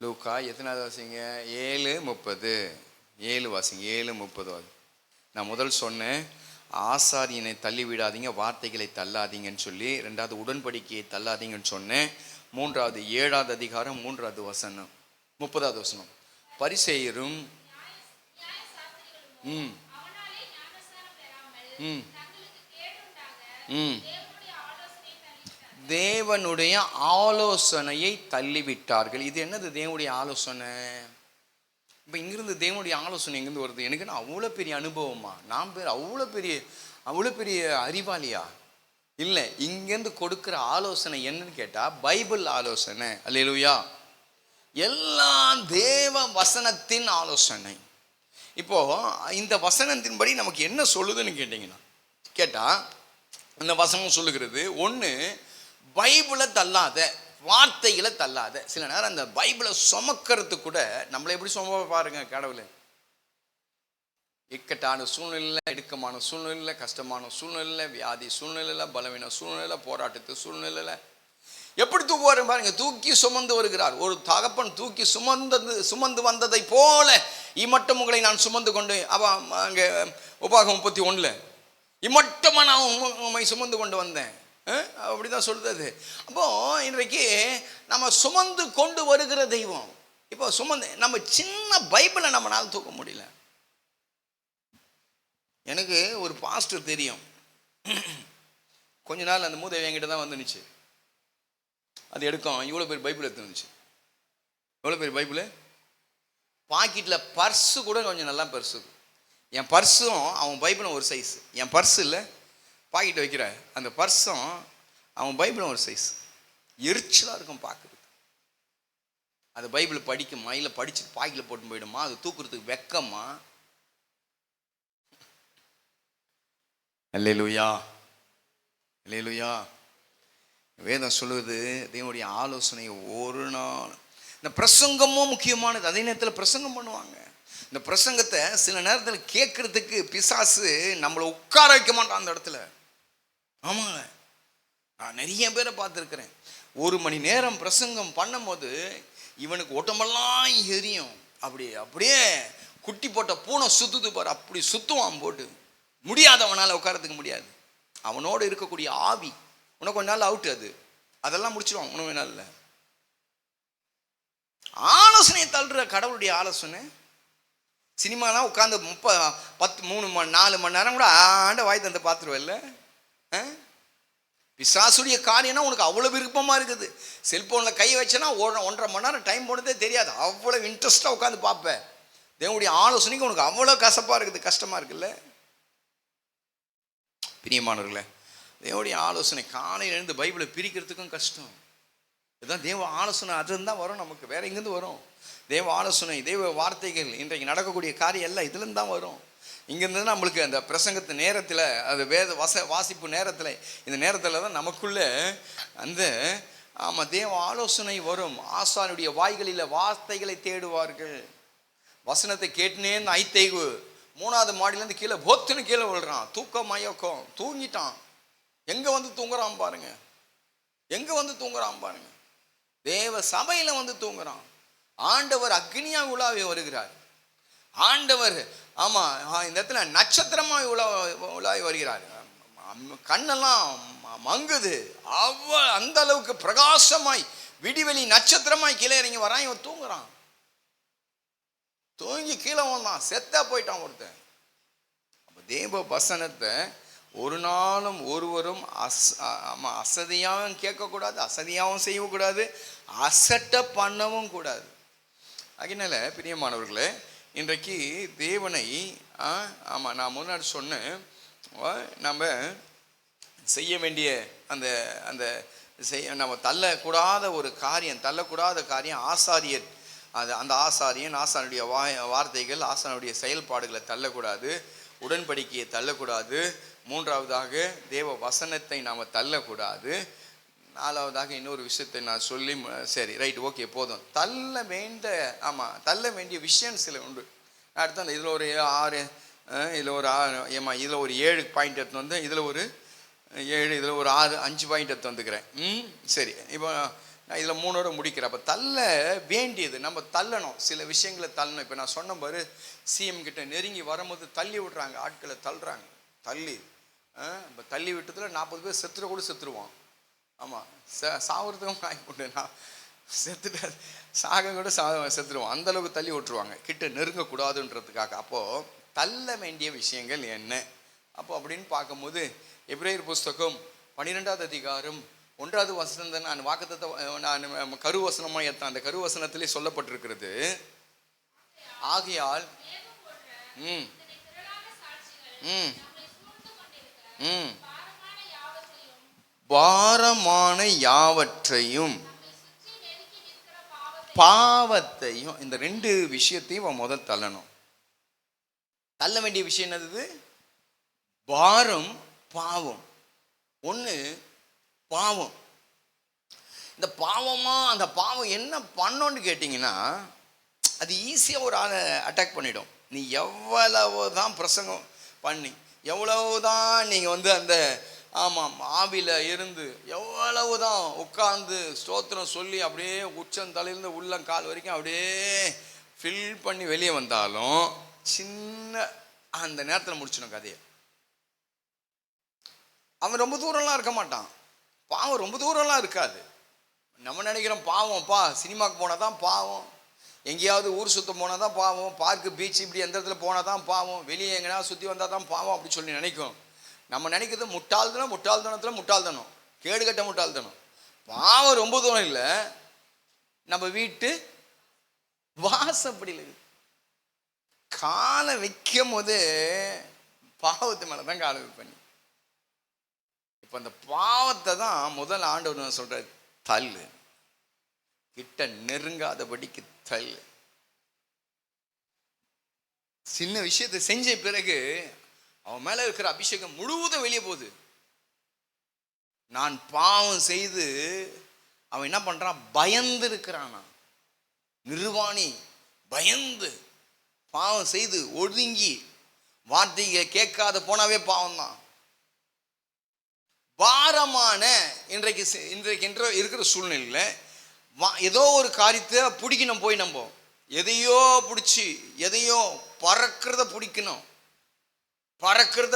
லூக்கா எத்தனாவது வாசிங்க? 7:30 வாசிங்க. 7:30. நான் முதல் சொன்னேன், ஆசாரியனை தள்ளி விடாதீங்க, வார்த்தைகளை தள்ளாதீங்கன்னு சொல்லி. 2வது உடன்படிக்கையை தள்ளாதீங்கன்னு சொன்னேன். 3வது 7ஆவது அதிகாரம் 3ஆவது வசனம் 30ஆவது வசனம். பரிசேயரும் தேவனுடைய ஆலோசனையை தள்ளிவிட்டார்கள். இது என்னது தேவனுடைய ஆலோசனை? இப்போ இங்கிருந்து தேவனுடைய ஆலோசனை எங்கேருந்து வருது? எனக்கு நான் அவ்வளோ பெரிய அனுபவமா? நான் அவ்வளோ பெரிய அறிவாளியா? இல்லை, இங்கேருந்து கொடுக்குற ஆலோசனை என்னன்னு கேட்டால் பைபிள் ஆலோசனை. அல்லேலூயா. எல்லாம் தேவ வசனத்தின் ஆலோசனை. இப்போ இந்த வசனத்தின்படி நமக்கு என்ன சொல்லுதுன்னு கேட்டால் இந்த வசனம் சொல்லுகிறது, ஒன்று, பைபிளை தள்ளாத, வார்த்தைகளை தள்ளாத. சில நேரம் அந்த பைபிளை சுமக்கிறது கூட நம்மளை எப்படி சும பாருங்க கடவுள். இக்கட்டான சூழ்நிலை, இடுக்கமான சூழ்நிலை, கஷ்டமான சூழ்நிலை, வியாதி சூழ்நிலை, பலவீன சூழ்நிலை, போராட்டத்து சூழ்நிலையில் எப்படி தூக்குவாரு பாருங்க. தூக்கி சுமந்து வருகிறார். ஒரு தகப்பன் தூக்கி சுமந்து வந்ததை போல இம்மட்டம் உங்களை நான் சுமந்து கொண்டு, அங்கே உபாகம் 31 இம்மட்டமா நான் உண்மை சுமந்து கொண்டு வந்தேன் அப்படிதான் சொல்றது. அப்போ இன்றைக்கு நம்ம சுமந்து கொண்டு வருகிற தெய்வம். இப்போ நம்ம சின்ன பைபிளை நம்மளால தூக்க முடியல. எனக்கு ஒரு பாஸ்டர் தெரியும். கொஞ்ச நாள் அந்த மூதேவி என்கிட்ட தான் வந்துச்சு. அது எடுக்கும், இவ்வளோ பேர் பைபிள் எடுத்து வந்துச்சு. எவ்வளோ பேர் பைபிள் பாக்கெட்டில். பர்ஸு கூட கொஞ்சம் நல்லா பர்ஸு. என் பர்ஸும் அவன் பைபிளும் ஒரு சைஸ். என் பர்ஸு இல்லை, பாக்கெட் வைக்கிற அந்த பர்ஸும் அவன் பைபிளும் ஒரு சைஸ். எரிச்சலாக இருக்கும் பார்க்குறது. அது பைபிள் படிக்குமா, இல்லை படித்து பாக்கெட்டில் போட்டு போயிடுமா, அது தூக்குறதுக்கு வெக்கமா? அல்லேலூயா, அல்லேலூயா. வேதம் சொல்லுவது தேவனுடைய ஆலோசனை ஒரு நாள். இந்த பிரசங்கமும் முக்கியமானது. அதே நேரத்தில் பிரசங்கம் பண்ணுவாங்க. இந்த பிரசங்கத்தை சில நேரத்தில் கேட்கறதுக்கு பிசாசு நம்மளை உட்கார வைக்க மாட்டான் அந்த இடத்துல. ஆமாங்க, நான் நிறைய பேரை பார்த்துருக்கிறேன். 1 மணி நேரம் பிரசங்கம் பண்ணும்போது இவனுக்கு உடம்பெல்லாம் எரியும். அப்படியே குட்டி போட்ட பூனை சுத்துது பாரு, அப்படி சுத்துவான் போட்டு. முடியாதவனால் உட்காரத்துக்கு முடியாது. அவனோடு இருக்கக்கூடிய ஆவி உனக்கு கொஞ்ச நாள் அவுட்டு, அதெல்லாம் முடிச்சிடுவான் உணவு நாளில். ஆலோசனையை தள்ளுற கடவுளுடைய ஆலோசனை. சினிமாலாம் உட்காந்து 4 மணி நேரம் கூட வாய் தந்து பார்த்துருவல்ல. பிசாசுடைய காரியம்னா உனக்கு அவ்வளோ விருப்பமாக இருக்குது. செல்போனில் கை வச்சேன்னா 1.5 மணி நேரம் டைம் போனதே தெரியாது. அவ்வளோ இன்ட்ரெஸ்டாக உட்காந்து பார்ப்பேன். தேவனுடைய ஆலோசனைக்கு உனக்கு அவ்வளோ கசப்பாக இருக்குது, கஷ்டமாக இருக்குல்ல. பிரியமானவர்களே, தேவனுடைய ஆலோசனை காலையில் எழுந்து பைபிளை பிரிக்கிறதுக்கும் கஷ்டம். இதுதான் தேவ ஆலோசனை. அதுலேருந்து தான் வரும் நமக்கு, வேற எங்கேருந்து வரும்? தேவ ஆலோசனை, தேவ வார்த்தைகள், இன்றைக்கு நடக்கக்கூடிய காரியம் எல்லாம் இதுலேருந்து தான் வரும். இங்கேருந்து நம்மளுக்கு அந்த பிரசங்கத்து நேரத்தில், அது வேத வாசிப்பு நேரத்தில், இந்த நேரத்தில் தான் நமக்குள்ள அந்த தேவ ஆலோசனை வரும். ஆசானுடைய வாய்களில் வார்த்தைகளை தேடுவார்கள். வசனத்தை கேட்டுனே ஐத்தேகு 3வது மாடியிலேருந்து கீழே போத்துன்னு கீழே விழுறான். தூக்கம் மயக்கம், தூங்கிட்டான். எங்கே வந்து தூங்குறான் பாருங்க, எங்கே வந்து தூங்குறான் பாருங்க. தேவ சபையில் வந்து தூங்குறான். ஆண்டவர் அக்னியாக உலாவி வருகிறார். ஆண்டவர் இந்த இடத்துல நட்சத்திரமாக உலாவி வருகிறார். கண்ணெல்லாம் மங்குது. அந்த அளவுக்கு பிரகாசமாய் விடிவெளி நட்சத்திரமாய் கீழே இறங்கி வரான். இவன் தூங்குறான். தூங்கி கீழே வந்தான், செத்தா போயிட்டான் ஒருத்தன். அப்போ தேவ வசனத்தை ஒரு நாளும் ஒருவரும் அசதியாகவும் கேட்கக்கூடாது, அசதியாகவும் செய்யக்கூடாது, அசட்டை பண்ணவும் கூடாது. அதனால பிரியமானவர்களே, இன்றைக்கு தேவனை நான் முன்னாடி சொன்னேன், நம்ம செய்ய வேண்டிய அந்த நம்ம தள்ளக்கூடாத காரியம் ஆசாரியர் அது அந்த ஆசாரியன் ஆசானுடைய வார்த்தைகள் ஆசானுடைய செயல்பாடுகளை தள்ளக்கூடாது, உடன்படிக்கையை தள்ளக்கூடாது. மூன்றாவதாக தேவ வசனத்தை நாம் தள்ளக்கூடாது. நாலாவதாக இன்னொரு விஷயத்தை நான் சொல்லி சரி ரைட் ஓகே போதும். தள்ள வேண்டிய விஷயம் சில உண்டு. அடுத்து அந்த இதில் ஒரு 6 இதில் ஒரு 6 இதில் ஒரு 7 பாயிண்ட் எடுத்து வந்து இதில் ஒரு 7 இதில் ஒரு 6 5 பாயிண்ட் எடுத்து வந்துக்கிறேன். சரி, இப்போ நான் இதில் 3ஓட முடிக்கிறேன். அப்போ தள்ள வேண்டியது நம்ம தள்ளணும், சில விஷயங்களை தள்ளணும். இப்போ நான் சொன்ன பாரு, சிஎம் கிட்ட நெருங்கி வரும்போது தள்ளி விடுறாங்க, ஆட்களை தள்ளுறாங்க. இப்போ தள்ளி விட்டதில் 40 பேர் செத்துற கூட செத்துருவான். ஆமாம், சாகிறதுக்கும் வாய்ப்புண்டு. நான் செத்துட்டு சாக கூட செத்துருவான், அந்தளவுக்கு தள்ளி விட்டுருவாங்க, கிட்ட நெருங்கக்கூடாதுன்றதுக்காக. அப்போது தள்ள வேண்டிய விஷயங்கள் என்ன அப்போ அப்படின்னு பார்க்கும்போது, எபிரேயர் புஸ்தகம் 12ஆம் அதிகாரம் 1வது வசனம் தான் நான் வாக்குத்தத்தம் நான் கருவசனமாக எடுத்தேன். அந்த கருவசனத்திலே சொல்லப்பட்டிருக்கிறது, ஆகையால் பாரமான யாவற்றையும் பாவத்தையும், இந்த 2 விஷயத்தையும் முதல் தள்ளணும். தள்ள வேண்டிய விஷயம் என்னது? பாரம், பாவம். ஒன்று பாவம். இந்த அந்த பாவம் என்ன பண்ணோன்னு கேட்டிங்கன்னா, அது ஈஸியாக ஒரு ஆளை அட்டாக் பண்ணிடும். நீ எவ்வளவுதான் பிரசங்கம் பண்ணி, எவ்வளவுதான் நீங்கள் அந்த ஆவியில் இருந்து எவ்வளவுதான் உட்கார்ந்து ஸ்தோத்திரம் சொல்லி அப்படியே உச்சந்தலையிலிருந்து உள்ளங்கால் வரைக்கும் அப்படியே ஃபில் பண்ணி வெளியே வந்தாலும் சின்ன அந்த நேரத்தில் முடிச்சிடும் கதையை. அவன் ரொம்ப தூரம்லாம் இருக்க மாட்டான், பாவம் ரொம்ப தூரம்லாம் இருக்காது. நம்ம நினைக்கிறோம் பாவம்ப்பா, சினிமாவுக்கு போனால் தான் பாவம், எங்கேயாவது ஊர் சுத்தம் போனால் தான் பாவம், பார்க்கு பீச் இப்படி எந்த இடத்துல போனால் தான் பாவம், வெளியே எங்கன்னா சுற்றி வந்தால் தான் பாவம் அப்படி சொல்லி நினைக்கும். நம்ம நினைக்கிறது முட்டாள்தனம், கேடுகட்ட முட்டாள்தனம். பாவம் ரொம்ப தூரம் இல்லை, நம்ம வீட்டு வாசப்படியில் காலை வைக்கும் போது பாவத்து மேலே தான் காலை வைப்பேன். இப்போ அந்த பாவத்தை தான் முதல் ஆண்டவர் சொல்ற, தள்ளு, கிட்ட நெருங்காதபடிக்கு தள்ளு. சின்ன விஷயத்தை செஞ்ச பிறகு அவன் மேல இருக்கிற அபிஷேகம் முழுவதும் வெளியே போகுது. நான் பாவம் செய்து அவன் என்ன பண்றான்? பயந்து இருக்கிறானா, நிர்வாணி பயந்து பாவம் செய்து ஒதுங்கி வார்த்தையை கேட்காத போனாவே பாவம் தான். பாரமான இன்றைக்கு இருக்கிற சூழ்நிலையில் ஏதோ ஒரு காரியத்தை பிடிக்கணும், போய் நம்ம எதையோ பிடிச்சி எதையோ பறக்கிறத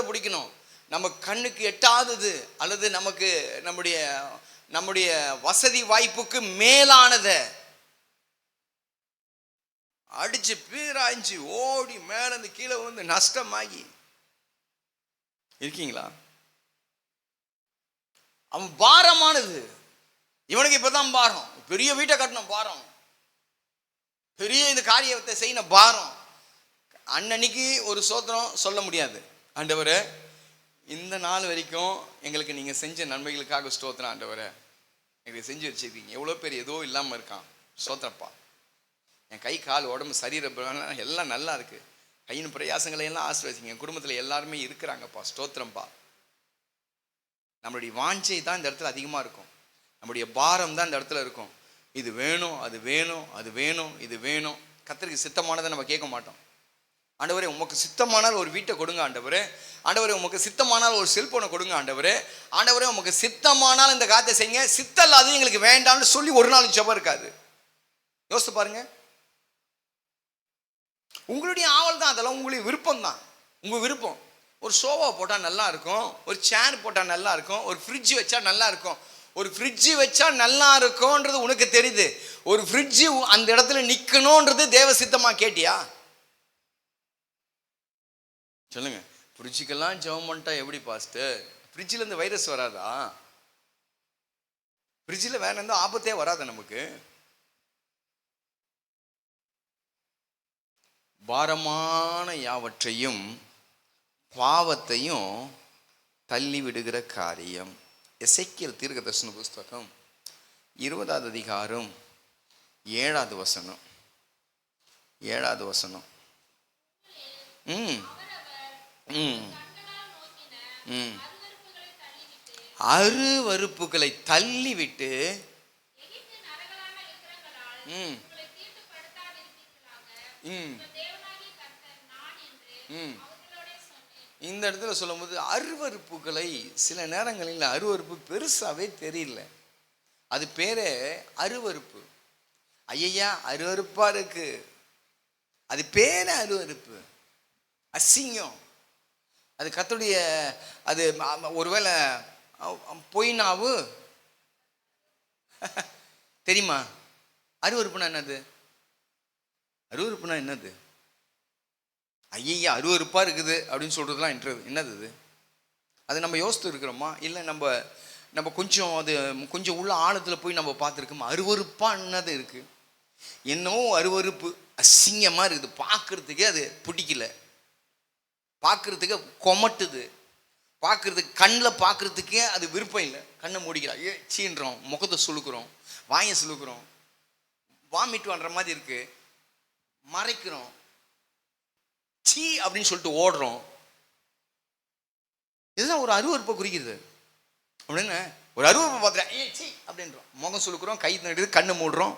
பிடிக்கணும், நம்ம கண்ணுக்கு எட்டாதது அல்லது நமக்கு நம்முடைய வசதி வாய்ப்புக்கு மேலானதை அடிச்சு பீராய்ச்சி ஓடி மேல இருந்து கீழே வந்து நஷ்டமாகி இருக்கீங்களா? அவன் பாரமானது, இவனுக்கு இப்பதான் பாரம், பெரிய வீட்டை கட்டணும் பாரம், பெரிய இந்த காரியத்தை செய்யணும் பாரம். அன்னைக்கு ஒரு சோத்திரம் சொல்ல முடியாது, ஆண்டவரே இந்த நாள் வரைக்கும் எங்களுக்கு நீங்க செஞ்ச நன்மைகளுக்காக ஸ்தோத்திரம் ஆண்டவரே, எங்களுக்கு செஞ்சு வச்சிருக்கீங்க, எவ்வளோ பேர் ஏதோ இல்லாமல் இருக்கான், ஸ்தோத்திரப்பா, என் கை கால் உடம்பு சரீரம் எல்லாம் நல்லா இருக்கு, கையின் பிரயாசங்களை எல்லாம் ஆசீர்வதிங்க, என் குடும்பத்தில் எல்லாருமே இருக்கிறாங்கப்பா, ஸ்தோத்திரம்ப்பா. நம்மளுடைய வாஞ்சை தான் இந்த இடத்துல அதிகமாக இருக்கும், நம்முடைய பாரம் தான் இந்த இடத்துல இருக்கும். இது வேணும், அது வேணும், அது வேணும், இது வேணும். கர்த்தருக்கு சித்தமானதை நம்ம கேட்க மாட்டோம். ஆண்டவரே உமக்கு சித்தமானால் ஒரு வீட்டை கொடுங்க ஆண்டவரே, ஆண்டவரே உமக்கு சித்தமானால் ஒரு செல்போனை கொடுங்க ஆண்டவரே, ஆண்டவரே உமக்கு சித்தமானால் இந்த காரியத்தை செய்யுங்க, சித்தல்லாது எங்களுக்கு வேண்டாம்னு சொல்லி ஒரு நாள் ஜெபம் இருக்காது. யோசித்து பாருங்க, உங்களுடைய ஆவல் தான், அதெல்லாம் உங்களுடைய விருப்பம் தான், உங்கள் விருப்பம். ஒரு சோஃபா போட்டால் நல்லா இருக்கும், ஒரு சேர் போட்டால் நல்லா இருக்கும், ஒரு ஃப்ரிட்ஜ் வச்சா நல்லா இருக்கும். ஒரு ஃப்ரிட்ஜு வச்சா நல்லா இருக்கும்ன்றது உனக்கு தெரியுது, ஒரு ஃப்ரிட்ஜு அந்த இடத்துல நிற்கணுன்றது தேவ சித்தமா கேட்டியா? சொல்லுங்க, ஃப்ரிட்ஜுக்கெல்லாம் ஜெபம் பண்ணிட்டா எப்படி பாஸ்டர்? ஃப்ரிட்ஜில் இருந்து வைரஸ் வராதா? ஃப்ரிட்ஜில் வேற எந்த ஆபத்தே வராது நமக்கு. பாரமான யாவற்றையும் பாவத்தையும் தள்ளி விடுகிற காரியம். எசேக்கியேல் தீர்க்கதரிசன புஸ்தகம் 20ஆம் அதிகாரம் 7வது வசனம். 7வது வசனம். ம் ம் ம் அருவருப்புகளை தள்ளிவிட்டு ம் ம் ம் இந்த இடத்துல சொல்லும்போது அருவருப்புகளை, சில நேரங்களில் அருவருப்பு பெருசாவே தெரியல, அது பேரே அருவருப்பு. ஐயா அருவருப்பா இருக்கு, அது பேரே அருவருப்பு, அசிங்கம். அது கர்த்தருடைய, அது ஒருவேளை பொய்னாவு தெரியுமா? அருவருப்புனா என்னது? அருவருப்புனா என்னது? ஐயா அருவருப்பா இருக்குது அப்படின்னு சொல்றதுலாம் என்னது அது? அது நம்ம யோசித்து இருக்கிறோமா? இல்லை நம்ம கொஞ்சம் அது கொஞ்சம் உள்ள ஆழத்தில் போய் நம்ம பார்த்துருக்கோமா? அருவருப்பா என்னது இருக்கு? என்னவோ அருவருப்பு, அசிங்கமாக இருக்குது, பார்க்கறதுக்கே அது பிடிக்கல, பார்க்கறதுக்கு கொமட்டுது, பார்க்கறதுக்கு கண்ணில் பார்க்கறதுக்கே அது விருப்பம் இல்லை. கண்ணை மூடிக்கலாம், சீன்றோம், முகத்தை சுழுக்கிறோம், வாயை சுழுக்கிறோம், வாமிட் பண்ணுற மாதிரி இருக்கு, மறைக்கிறோம், சீ அப்படின்னு சொல்லிட்டு ஓடுறோம். இதுதான் ஒரு அருவருப்பை குறிக்கிறது. அப்படின்னு ஒரு அருவருப்பை பார்த்துட்டேன் சீ அப்படின்றோம், முகம் சுழுக்கிறோம், கை நடுது, கண்ணு மூடுறோம்,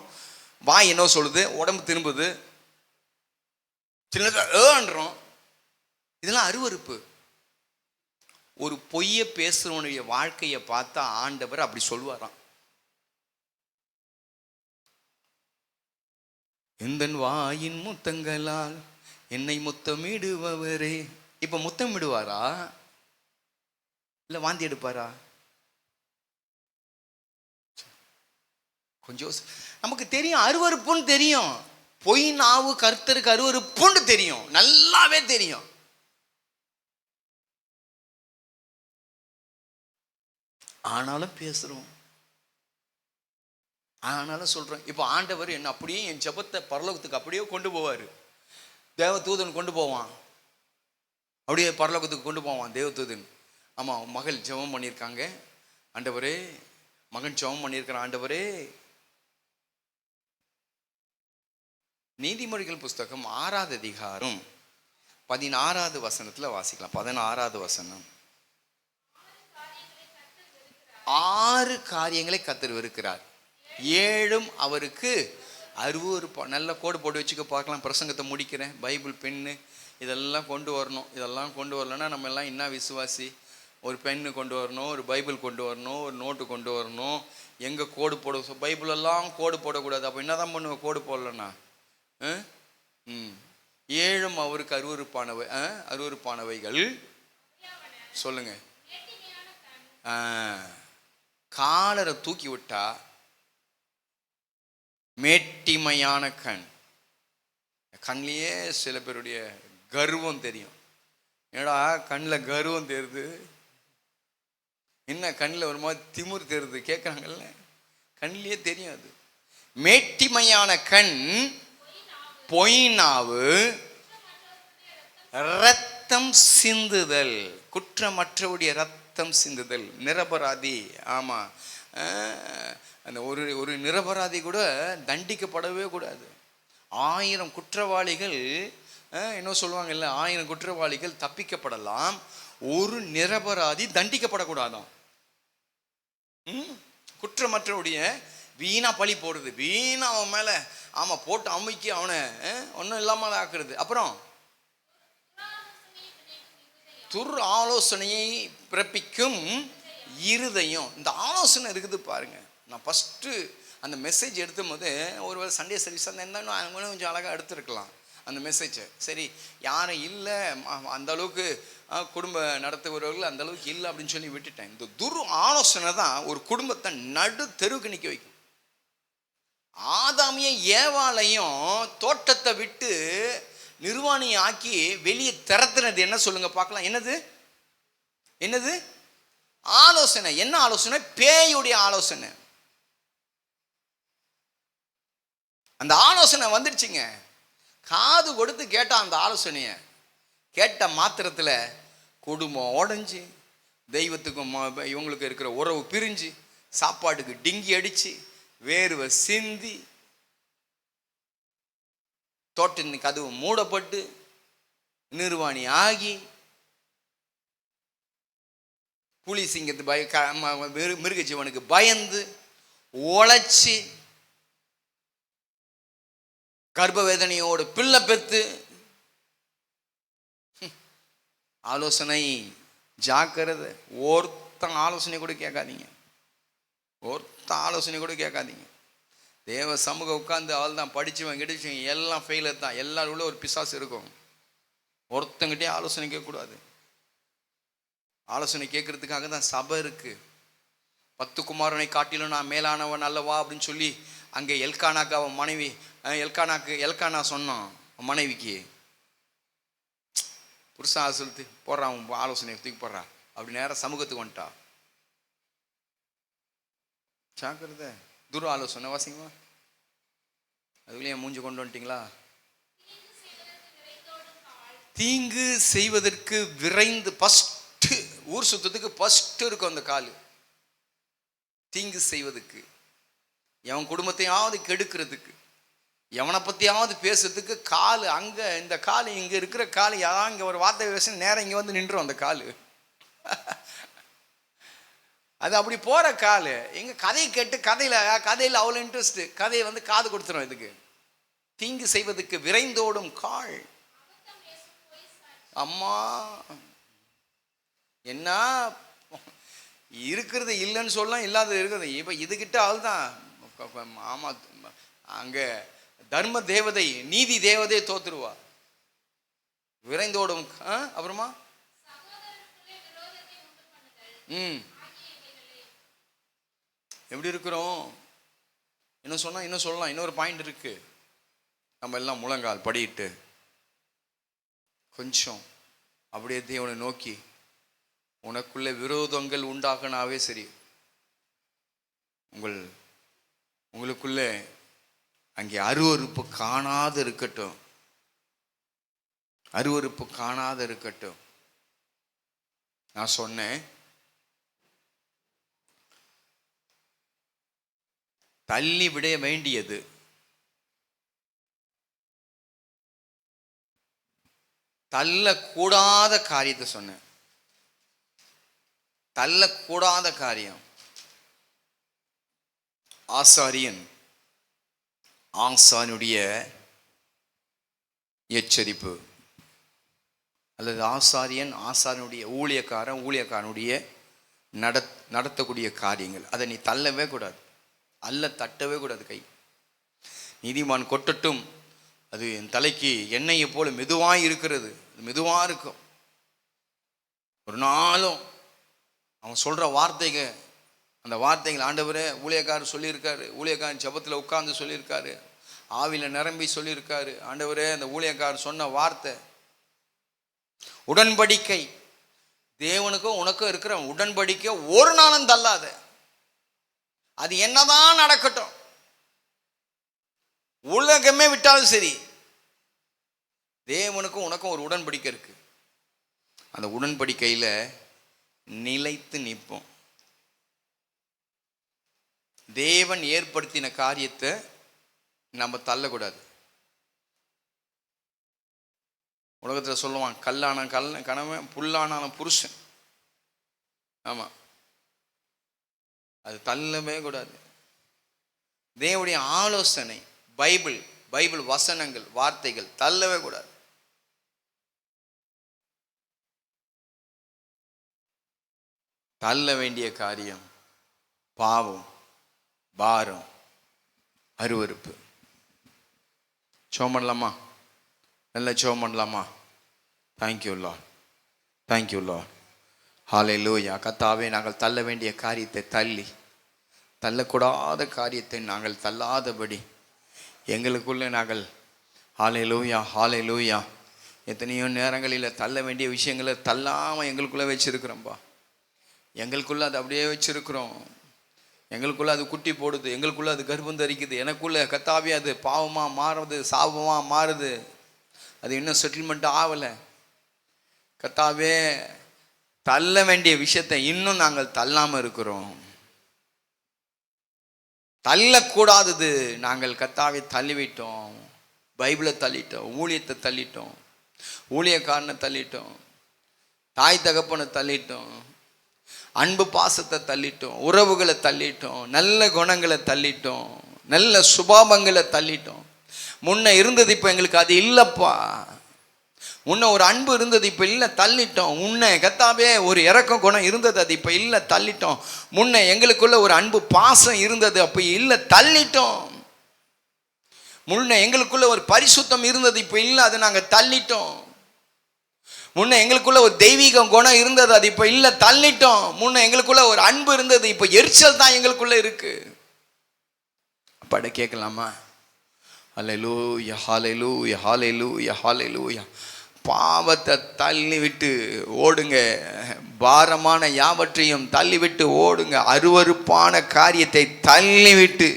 வாய் என்ன சொல்லுது, உடம்பு திரும்புது, சின்னதுன்றோம். இதெல்லாம் அருவருப்பு. ஒரு பொய்யை பேசுறவனுடைய வாழ்க்கையை பார்த்தா ஆண்டவர் அப்படி சொல்லுவாராம், எந்தன் வாயின் முத்தங்களால் என்னை முத்தமிடுபவரே. இப்ப முத்தமிடுவாரா இல்ல வாந்தி எடுப்பாரா? கொஞ்சம் நமக்கு தெரியும், அருவருப்புன்னு தெரியும், பொய் நாவு கர்த்தருக்கு அருவருப்புன்னு தெரியும், நல்லாவே தெரியும். ஆனாலும் பேசுறோம், ஆனாலும் சொல்றோம். இப்போ ஆண்டவர் என்ன அப்படியே என் ஜெபத்தை பரலோகத்துக்கு அப்படியே கொண்டு போவாரு. தேவதூதன் கொண்டு போவான், அப்படியே பரலோகத்துக்கு கொண்டு போவான் தேவதூதன். ஆமா, மகள் ஜெபம் பண்ணியிருக்காங்க, ஆண்டவரே, மகன் ஜெபம் பண்ணியிருக்கிறான், ஆண்டவரே. நீதிமொழிகள் புஸ்தகம் 6வது அதிகாரம் 16வது வசனத்துல வாசிக்கலாம். 16வது வசனம். 6 காரியங்களை கர்த்தர் வெறுக்கிறார், 7 அவருக்கு அருவருப்பா. நல்ல கோடு போட்டு வச்சுக்க பார்க்கலாம், பிரசங்கத்தை முடிக்கிறேன். பைபிள் பெண்ணு இதெல்லாம் கொண்டு வரணும், இதெல்லாம் கொண்டு வரலன்னா நம்ம எல்லாம் என்ன விசுவாசி? ஒரு பெண்ணு கொண்டு வரணும், ஒரு பைபிள் கொண்டு வரணும், ஒரு நோட்டு கொண்டு வரணும். எங்கே கோடு போட, பைபிள் எல்லாம் கோடு போடக்கூடாது. அப்போ என்ன தான் பண்ணுவேன் கோடு போடலன்னா? 7 அவருக்கு அருவருப்பானவைகள் சொல்லுங்க. காலரை தூக்கி விட்டா மேட்டிமையான கண். கண்ணிலேயே சில பேருடைய கர்வம் தெரியும். ஏடா கண்ணில் கர்வம் தெரியுது, என்ன கண்ணில் ஒரு மாதிரி திமிர் தெரியுது கேட்குறாங்கல்ல, கண்ணிலேயே தெரியும். அது மேட்டிமையான கண், பொய்நாவு, இரத்தம் சிந்துதல், குற்றமற்றவுடைய இரத்தம் சிந்துதல், நிரபராதி. ஆமாம், அந்த ஒரு நிரபராதி கூட தண்டிக்கப்படவே கூடாது. 1000 குற்றவாளிகள் என்ன சொல்லுவாங்கல்ல, 1000 குற்றவாளிகள் தப்பிக்கப்படலாம், ஒரு நிரபராதி தண்டிக்கப்படக்கூடாதான். குற்றமற்றவுடைய வீணா பழி போடுறது, வீணா அவன் மேல ஆமா போட்டு அமைக்கி அவனை ஒன்றும் இல்லாமல் ஆக்குறது. அப்புறம் துர் ஆலோசனையை பிறப்பிக்கும் இருதயம். இந்த ஆலோசனை இருக்குது பாருங்க. நான் ஃபஸ்ட்டு அந்த மெசேஜ் எடுத்தும் போது ஒரு சண்டே சர்வீஸ் அந்த இருந்தாலும் கொஞ்சம் அழகாக எடுத்துருக்கலாம் அந்த மெசேஜை. சரி, யாரும் இல்லை அந்த அளவுக்கு குடும்ப நடத்துபவர்கள் அந்த அளவுக்கு இல்லை அப்படின்னு சொல்லி விட்டுட்டேன். இந்த துர் ஆலோசனை தான் ஒரு குடும்பத்தை நடு தெருவுக்கு நிற்க வைக்கும். ஆதாமியும் ஏவாளையும் தோட்டத்தை விட்டு நிர்வாணியை ஆக்கி வெளியே திறத்துனது என்ன சொல்லுங்க பார்க்கலாம்? என்னது ஆலோசனை. என்ன ஆலோசனை? பேயுடைய ஆலோசனை. அந்த ஆலோசனை வந்துடுச்சுங்க. காது கொடுத்து கேட்டா அந்த ஆலோசனைய கேட்ட மாத்திரத்தில் குடும்பம் உடஞ்சி, தெய்வத்துக்கும் இவங்களுக்கு இருக்கிற உறவு பிரிஞ்சு, சாப்பாட்டுக்கு டிங்கி அடிச்சு, வேர்வை சிந்தி, தோட்டத்தின் கதவு மூடப்பட்டு நிர்வாணி ஆகி புலி சிங்கத்து மிருக ஜீவனுக்கு பயந்து உழைச்சி கர்ப்ப வேதனையோடு பிள்ளை பெற்று ஆலோசனை ஜாக்கிரதை. ஒருத்தன் ஆலோசனை கூட கேட்காதீங்க, ஒருத்தன் ஆலோசனை கூட கேட்காதீங்க. தேவ சமூகம் உட்காந்து அவள் தான் படிச்சுவன் கிடைச்சவன் எல்லாம் ஃபெயிலர் தான். எல்லாரும் உள்ள ஒரு பிசாசு இருக்கும். ஒருத்தங்கிட்டே ஆலோசனை கேட்கக்கூடாது. ஆலோசனை கேட்கறதுக்காக தான் சபை இருக்கு. 10 குமாரனை காட்டிலும் நான் மேலானவன் அல்லவா அப்படின்னு சொல்லி அங்கே எல்கானாக்கு அவன் மனைவி எல்கானா சொன்னான் மனைவிக்கு, புருஷன் ஆசல்த்து போடுறான் ஆலோசனை தூக்கி போடுறா அப்படி நேரம் சமூகத்துக்கு வந்துட்டா. ஜாக்கிரதை. துரு ஆலோசனை வாசிங்க. அதுக்குள்ளே மூஞ்சி கொண்டு வந்துட்டீங்களா? தீங்கு செய்வதற்கு விரைந்து ஃபஸ்ட்டு ஊர் சுத்தத்துக்கு ஃபஸ்ட்டு இருக்கும் அந்த கால். தீங்கு செய்வதுக்கு, எவன் குடும்பத்தையாவது கெடுக்கிறதுக்கு, எவனை பற்றியாவது பேசுறதுக்கு கால் அங்கே. இந்த கால் இங்கே இருக்கிற கால் யாராவது இங்கே ஒரு வார்த்தை பேச நேரம் இங்கே வந்து நின்றும் அந்த கால். அது அப்படி போகிற கால். எங்கள் கதையை கேட்டு கதையில் அவ்வளோ இன்ட்ரெஸ்ட்டு, கதையை வந்து காது கொடுத்துரும். இதுக்கு தீங்கு செய்வதற்கு விரைந்தோடும் கால். அம்மா என்ன இருக்கிறது இல்லைன்னு சொல்லலாம், இல்லாத இருக்கிறது. இப்போ இதுகிட்ட ஆள் தான். ஆமாம், அங்கே தர்ம தேவதை நீதி தேவதையை தோத்துருவா. விரைந்தோடும். அப்புறமா எப்படி இருக்கிறோம்? இன்னும் சொல்லலாம். இன்னொரு பாயிண்ட் இருக்கு. நம்ம எல்லாம் முழங்கால் படிட்டு கொஞ்சம் அப்படியே தேவனை நோக்கி, உனக்குள்ள விரோதங்கள் உண்டாகனாவே சரி, உங்களுக்குள்ள அங்கே அருவருப்பு காணாத இருக்கட்டும், அருவருப்பு காணாத இருக்கட்டும். நான் சொன்னேன், தள்ளி விட வேண்டியது தள்ளக்கூடாத காரியத்தை சொன்னேன். தள்ளக்கூடாத காரியம் ஆசானுடைய எச்சரிப்பு, அல்லது ஆசானுடைய ஊழியக்காரனுடைய நடத்தக்கூடிய காரியங்கள். அதை நீ தள்ளவே கூடாது, தட்டவே கூடாது. கை நீதிமான் கொட்டட்டும், அது என் தலைக்கு எண்ணெயை போல மெதுவாக இருக்கிறது. மெதுவாக இருக்கும். ஒரு நாளும் அவன் சொல்கிற அந்த வார்த்தைகள் ஆண்டவரே ஊழியக்காரர் சொல்லியிருக்காரு. ஊழியக்காரன் ஜெபத்தில் உட்கார்ந்து சொல்லியிருக்காரு, ஆவியில் நிரம்பி சொல்லியிருக்காரு. ஆண்டவரே அந்த ஊழியக்காரர் சொன்ன வார்த்தை உடன்படிக்கை, தேவனுக்கும் உனக்கும் இருக்கிற உடன்படிக்கை ஒரு நாளும் தள்ளாத. அது என்னதான் நடக்கட்டும், உலகமே விட்டாலும் சரி, தேவனுக்கும் உனக்கும் ஒரு உடன்படிக்கை இருக்கு. அந்த உடன்படிக்கையில நிலைத்து நிற்போம். தேவன் ஏற்படுத்தின காரியத்தை நம்ம தள்ளக்கூடாது. உலகத்தில் சொல்லுவான், கல்லான கணவன் புல்லானாலும் புருஷன். ஆமா, அது தள்ளவே கூடாது. தேவனுடைய ஆலோசனை, பைபிள் வசனங்கள், வார்த்தைகள் தள்ளவே கூடாது. தள்ள வேண்டிய காரியம் பாவம், பாரம், அருவருப்பு. ஜெபம் பண்ணலாமா? நல்ல ஜெபம் பண்ணலாமா? Thank you Lord. ஹல்லேலூயா. கர்த்தாவே, நாங்கள் தள்ள வேண்டிய காரியத்தை தள்ளக்கூடாத காரியத்தை நாங்கள் தள்ளாதபடி எங்களுக்குள்ளே நாங்கள் ஹல்லேலூயா எத்தனையோ நேரங்களில் தள்ள வேண்டிய விஷயங்களை தள்ளாமல் எங்களுக்குள்ளே வச்சுருக்குறோம்ப்பா. எங்களுக்குள்ளே அது அப்படியே வச்சுருக்குறோம். எங்களுக்குள்ளே அது குட்டி போடுது, எங்களுக்குள்ளே அது கர்ப்பம் தரிக்குது. எனக்குள்ளே கர்த்தாவே அது பாவமாக மாறுது, சாபமாக மாறுது. அது இன்னும் செட்டில்மெண்ட் ஆகலை. கர்த்தாவே, தள்ள வேண்டிய விஷயத்தை இன்னும் நாங்கள் தள்ளாமல் இருக்கிறோம். தள்ளக்கூடாதது நாங்கள் கர்த்தாவே தள்ளிவிட்டோம். பைபிளை தள்ளிட்டோம், ஊழியத்தை தள்ளிட்டோம், ஊழியக்காரனை தள்ளிட்டோம், தாய் தகப்பனை தள்ளிட்டோம், அன்பு பாசத்தை தள்ளிட்டோம், உறவுகளை தள்ளிட்டோம், நல்ல குணங்களை தள்ளிட்டோம், நல்ல சுபாவங்களை தள்ளிட்டோம். முன்ன இருந்தது இப்போ எங்களுக்கு அது இல்லைப்பா. முன்ன ஒரு அன்பு இருந்தது இப்போ இல்லை, தள்ளிட்டோம். முன்ன கத்தாவே ஒரு இறக்க குணம் இருந்தது, அது இப்போ இல்லை, தள்ளிட்டோம். முன்ன எங்களுக்குள்ள ஒரு அன்பு பாசம் இருந்தது, அப்போ இல்லை, தள்ளிட்டோம். முன்ன எங்களுக்குள்ள ஒரு பரிசுத்தம் இருந்தது, இப்போ இல்லை, அதை நாங்கள் தள்ளிட்டோம். முன்ன எங்களுக்குள்ள ஒரு தெய்வீக குணம் இருந்தது, அது இப்போ இல்லை, தள்ளிட்டோம். முன்ன எங்களுக்குள்ள ஒரு அன்பு இருந்தது, இப்போ எரிச்சல் தான் எங்களுக்குள்ள இருக்கு. அப்பாட கேட்கலாமா? ஹல்லேலூயா, ஹல்லேலூயா, ஹல்லேலூயா, ஹல்லேலூயா. பாவத்தை தள்ளி விட்டு ஓடுங்க, பாரமான யாவற்றையும் தள்ளிவிட்டு ஓடுங்க, அருவருப்பான காரியத்தை தள்ளிவிட்டு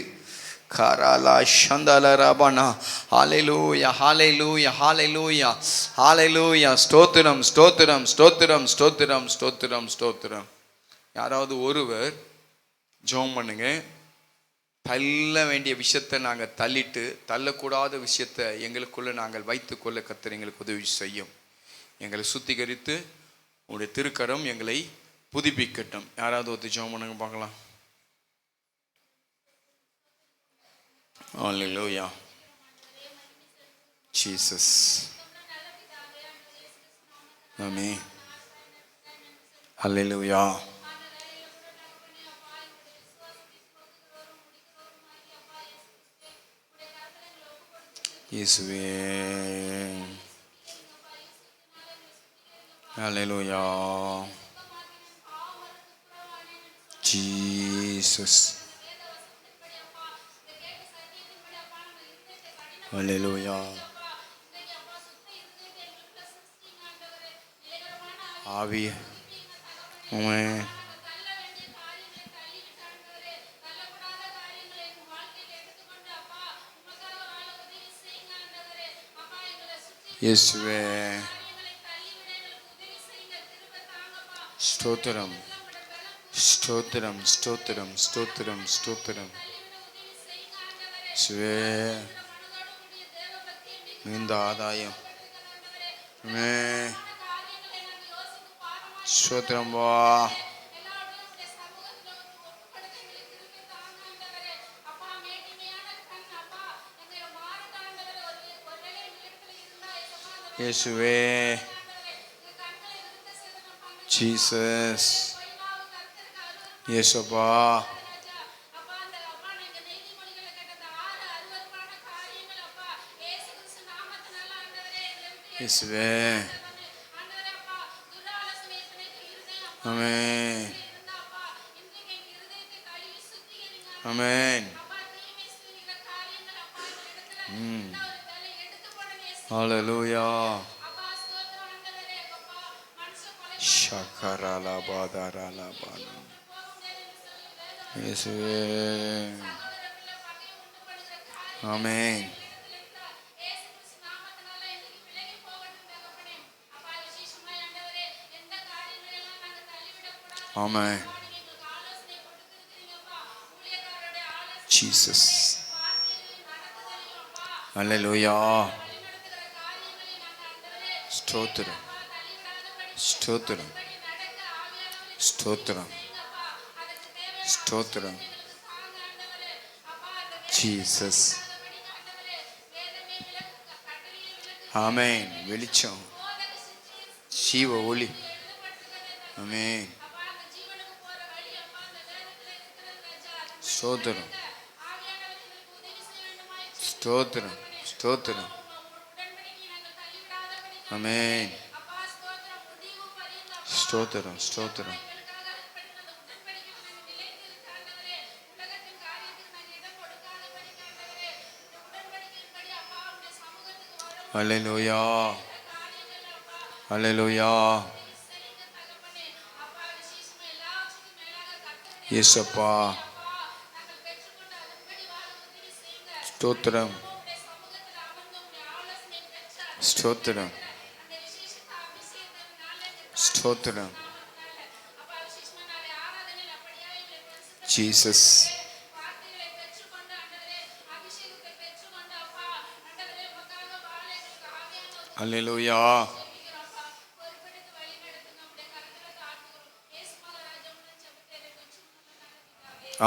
கராலா சந்தால ரபனா. ஹல்லேலூயா, ஹல்லேலூயா, ஹல்லேலூயா, ஹல்லேலூயா. ஸ்தோத்திரம், ஸ்தோத்திரம், ஸ்தோத்திரம், ஸ்தோத்திரம், ஸ்தோத்திரம், ஸ்தோத்திரம். யாராவது ஒருவர் ஜெபம் பண்ணுங்க. தள்ள வேண்டிய விஷயத்தை நாங்கள் தள்ளிட்டு தள்ளக்கூடாத விஷயத்தை எங்களுக்குள்ளே நாங்கள் வைத்துக்கொள்ள கர்த்தர் எங்களுக்கு உதவி செய்யும். எங்களை சுத்திகரித்து உங்களுடைய திருக்கரம் எங்களை புதுப்பிக்கட்டும். யாராவது ஒருத்தர் ஜெபம் பண்ணுங்க பார்க்கலாம். ஹல்லேலூயா, ஜீசஸ். ஆமென். ஹல்லேலூயா. இயேசுவே. ஹல்லேலூயா, ஜீசஸ். ஹல்லேலூயா. ஆவி. ஆமென். இயேசுவே. ஸ்தோத்திரம், ஸ்தோத்திரம், ஸ்தோத்திரம், ஸ்தோத்திரம், ஸ்தோத்திரம். இயேசுவே, இந்த ஆதாயம். ஸ்தோத்திரம் வா. இயேசுவே, ஜீசஸ். இயேசுப்பா. இயேசுவே. ஆமென், ஆமென். ஹல்லேலூயா. ஷகரலா பாதரலா பான. இயேசுவே. ஆமென். ஆமென். ஜீசஸ். ஹல்லேலூயா. ஸ்தோத்திரம், ஸ்தோத்திரம், ஸ்தோத்திரம், ஸ்தோத்திரம். ஜீசஸ். ஆமென். வெளிச்சம், ஜீவ ஒளி. ஆமென். ஸ்தோத்திரம், ஸ்தோத்திரம், ஸ்தோத்திரம். ஆமென். ஸ்தோத்திரம், ஸ்தோத்திரம். ஹல்லேலூயா, ஹல்லேலூயா. இயேசப்பா. ஸ்தோத்திரம், ஸ்தோத்திரம், ஸ்தோத்திரம். ஜீசஸ். அல்லேலூயா.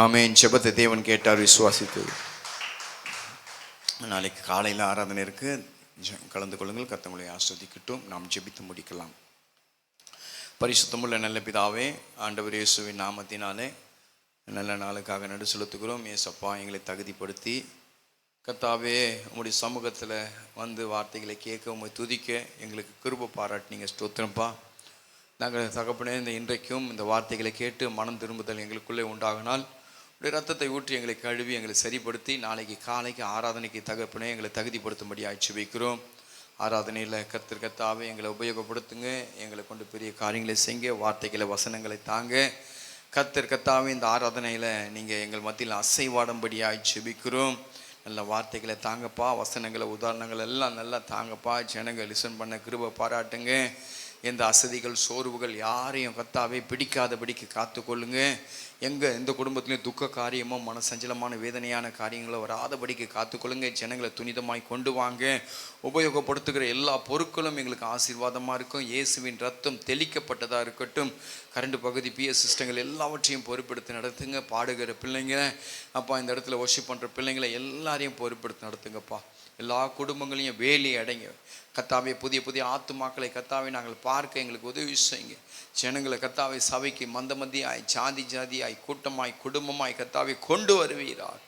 ஆமென். ஜெபத்தை தேவன் கேட்டார் விசுவாசித்து. நாளைக்கு காலையில் ஆராதனை இருக்கு, கலந்து கொள்ளுங்கள். கர்த்தர் ஆஸ்வதிக்கட்டும். நாம் ஜெபித்து முடிக்கலாம். பரிசுத்தமுள்ள நல்ல பிதாவே, ஆண்டவர் இயேசுவின் நாமத்தினாலே நல்ல நாளுக்காக நடு செலுத்துகிறோம். ஏசப்பா, எங்களை தகுதிப்படுத்தி கர்த்தாவே உங்களுடைய சமூகத்தில் வந்து வார்த்தைகளை கேட்க, உங்களை துதிக்க எங்களுக்கு கிருபை பாராட்டினீங்க. ஸ்தோத்திரம்ப்பா. நாங்கள் தகப்பனே, இந்த இன்றைக்கும் இந்த வார்த்தைகளை கேட்டு மனம் திரும்புதல் எங்களுக்குள்ளே உண்டாகினால் உடைய ரத்தத்தை ஊற்றி எங்களை கழுவி எங்களை சரிப்படுத்தி நாளைக்கு காலைக்கு ஆராதனைக்கு தகப்பனே எங்களை தகுதிப்படுத்தும்படி ஆட்சி வைக்கிறோம். ஆராதனையில் கர்த்தாவே எங்களை உபயோகப்படுத்துங்க. எங்களை கொண்டு பெரிய காரியங்களை செய்ய, வார்த்தைகளை வசனங்களை தாங்க. கர்த்தாவே இந்த ஆராதனையில் நீங்கள் எங்கள் மத்தியில் அசைவாடும்படியாக ஜெபிக்கிறோம். நல்ல வார்த்தைகளை தாங்கப்பா, வசனங்களை உதாரணங்கள் எல்லாம் நல்லா தாங்கப்பா. ஜனங்கள் லிசன் பண்ண கிருபை பாராட்டுங்க. எந்த அசதிகள் சோர்வுகள் யாரையும் கர்த்தாவே பிடிக்காதபடிக்கு காத்துக்கொள்ளுங்க. எந்த குடும்பத்திலையும் துக்க காரியமோ மனசஞ்சலமான வேதனையான காரியங்களோ வராதபடிக்கு காத்துக்கொள்ளுங்க. ஜனங்களை துணிதமாய் கொண்டு வாங்க. உபயோகப்படுத்துகிற எல்லா பொருட்களும் எங்களுக்கு ஆசீர்வாதமாக இருக்கும். இயேசுவின் ரத்தம் தெளிக்கப்பட்டதாக இருக்கட்டும். கரண்ட் பகுதி பிஎஸ் சிஸ்டங்கள் எல்லாவற்றையும் பொறுப்பெடுத்து நடத்துங்க. பாடுகிற பிள்ளைங்க அப்பா, இந்த இடத்துல வொர்ஷிப் பண்ணுற பிள்ளைங்களை எல்லாரையும் பொறுப்பெடுத்து நடத்துங்கப்பா. எல்லா குடும்பங்களையும் வேலி அடைங்க கர்த்தாவே. புதிய புதிய ஆத்துமாக்களை கர்த்தாவே நாங்கள் பார்க்க எங்களுக்கு உதவி செய்யுங்க. ஜனங்களை கர்த்தாவே சபைக்கு மந்தியாய் ஜாதி ஜாதியாய் கூட்டமாய் குடும்பமாய் கர்த்தாவே கொண்டு வருவீரார்.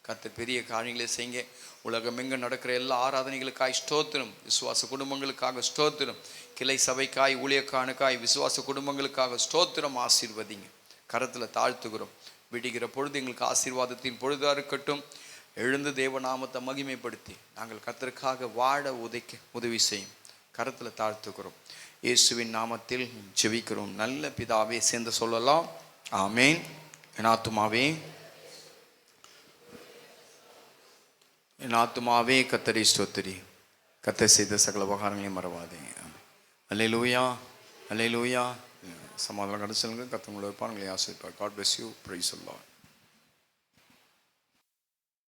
கர்த்தர் பெரிய காரியங்களை செய்யுங்க. உலகமெங்க நடக்கிற எல்லா ஆராதனைகளுக்காய் ஸ்தோத்திரம். விசுவாச குடும்பங்களுக்காக ஸ்தோத்திரம். கிளை சபைக்காய், ஊழியக்கானுக்காய், விசுவாச குடும்பங்களுக்காக ஸ்தோத்திரம். ஆசீர்வதிங்க. கரத்தில் தாழ்த்துகிறோம். விடுகிற பொழுது எங்களுக்கு ஆசீர்வாதத்தின் பொழுதாக இருக்கட்டும். எழுந்து தேவநாமத்தை மகிமைப்படுத்தி நாங்கள் கர்த்தருக்காக வாழ உதவி செய்யும். கரத்தில் தாழ்த்துக்கிறோம். இயேசுவின் நாமத்தில் ஜெபிக்கிறோம் நல்ல பிதாவே. சேர்ந்து சொல்லலாம், ஆமேன். என் ஆத்துமாவே கர்த்தரை ஸ்தோத்திரி. கர்த்தர் செய்த சகல உபகாரங்களையும் மறவாதே. அல்லேலூயா, அல்லேலூயா. சமாதானம் கடை சொல்லுங்க. கர்த்தர் உங்களை இருப்பார், உங்களை ஆசீர்வதிப்பார். God bless you. Praise the Lord.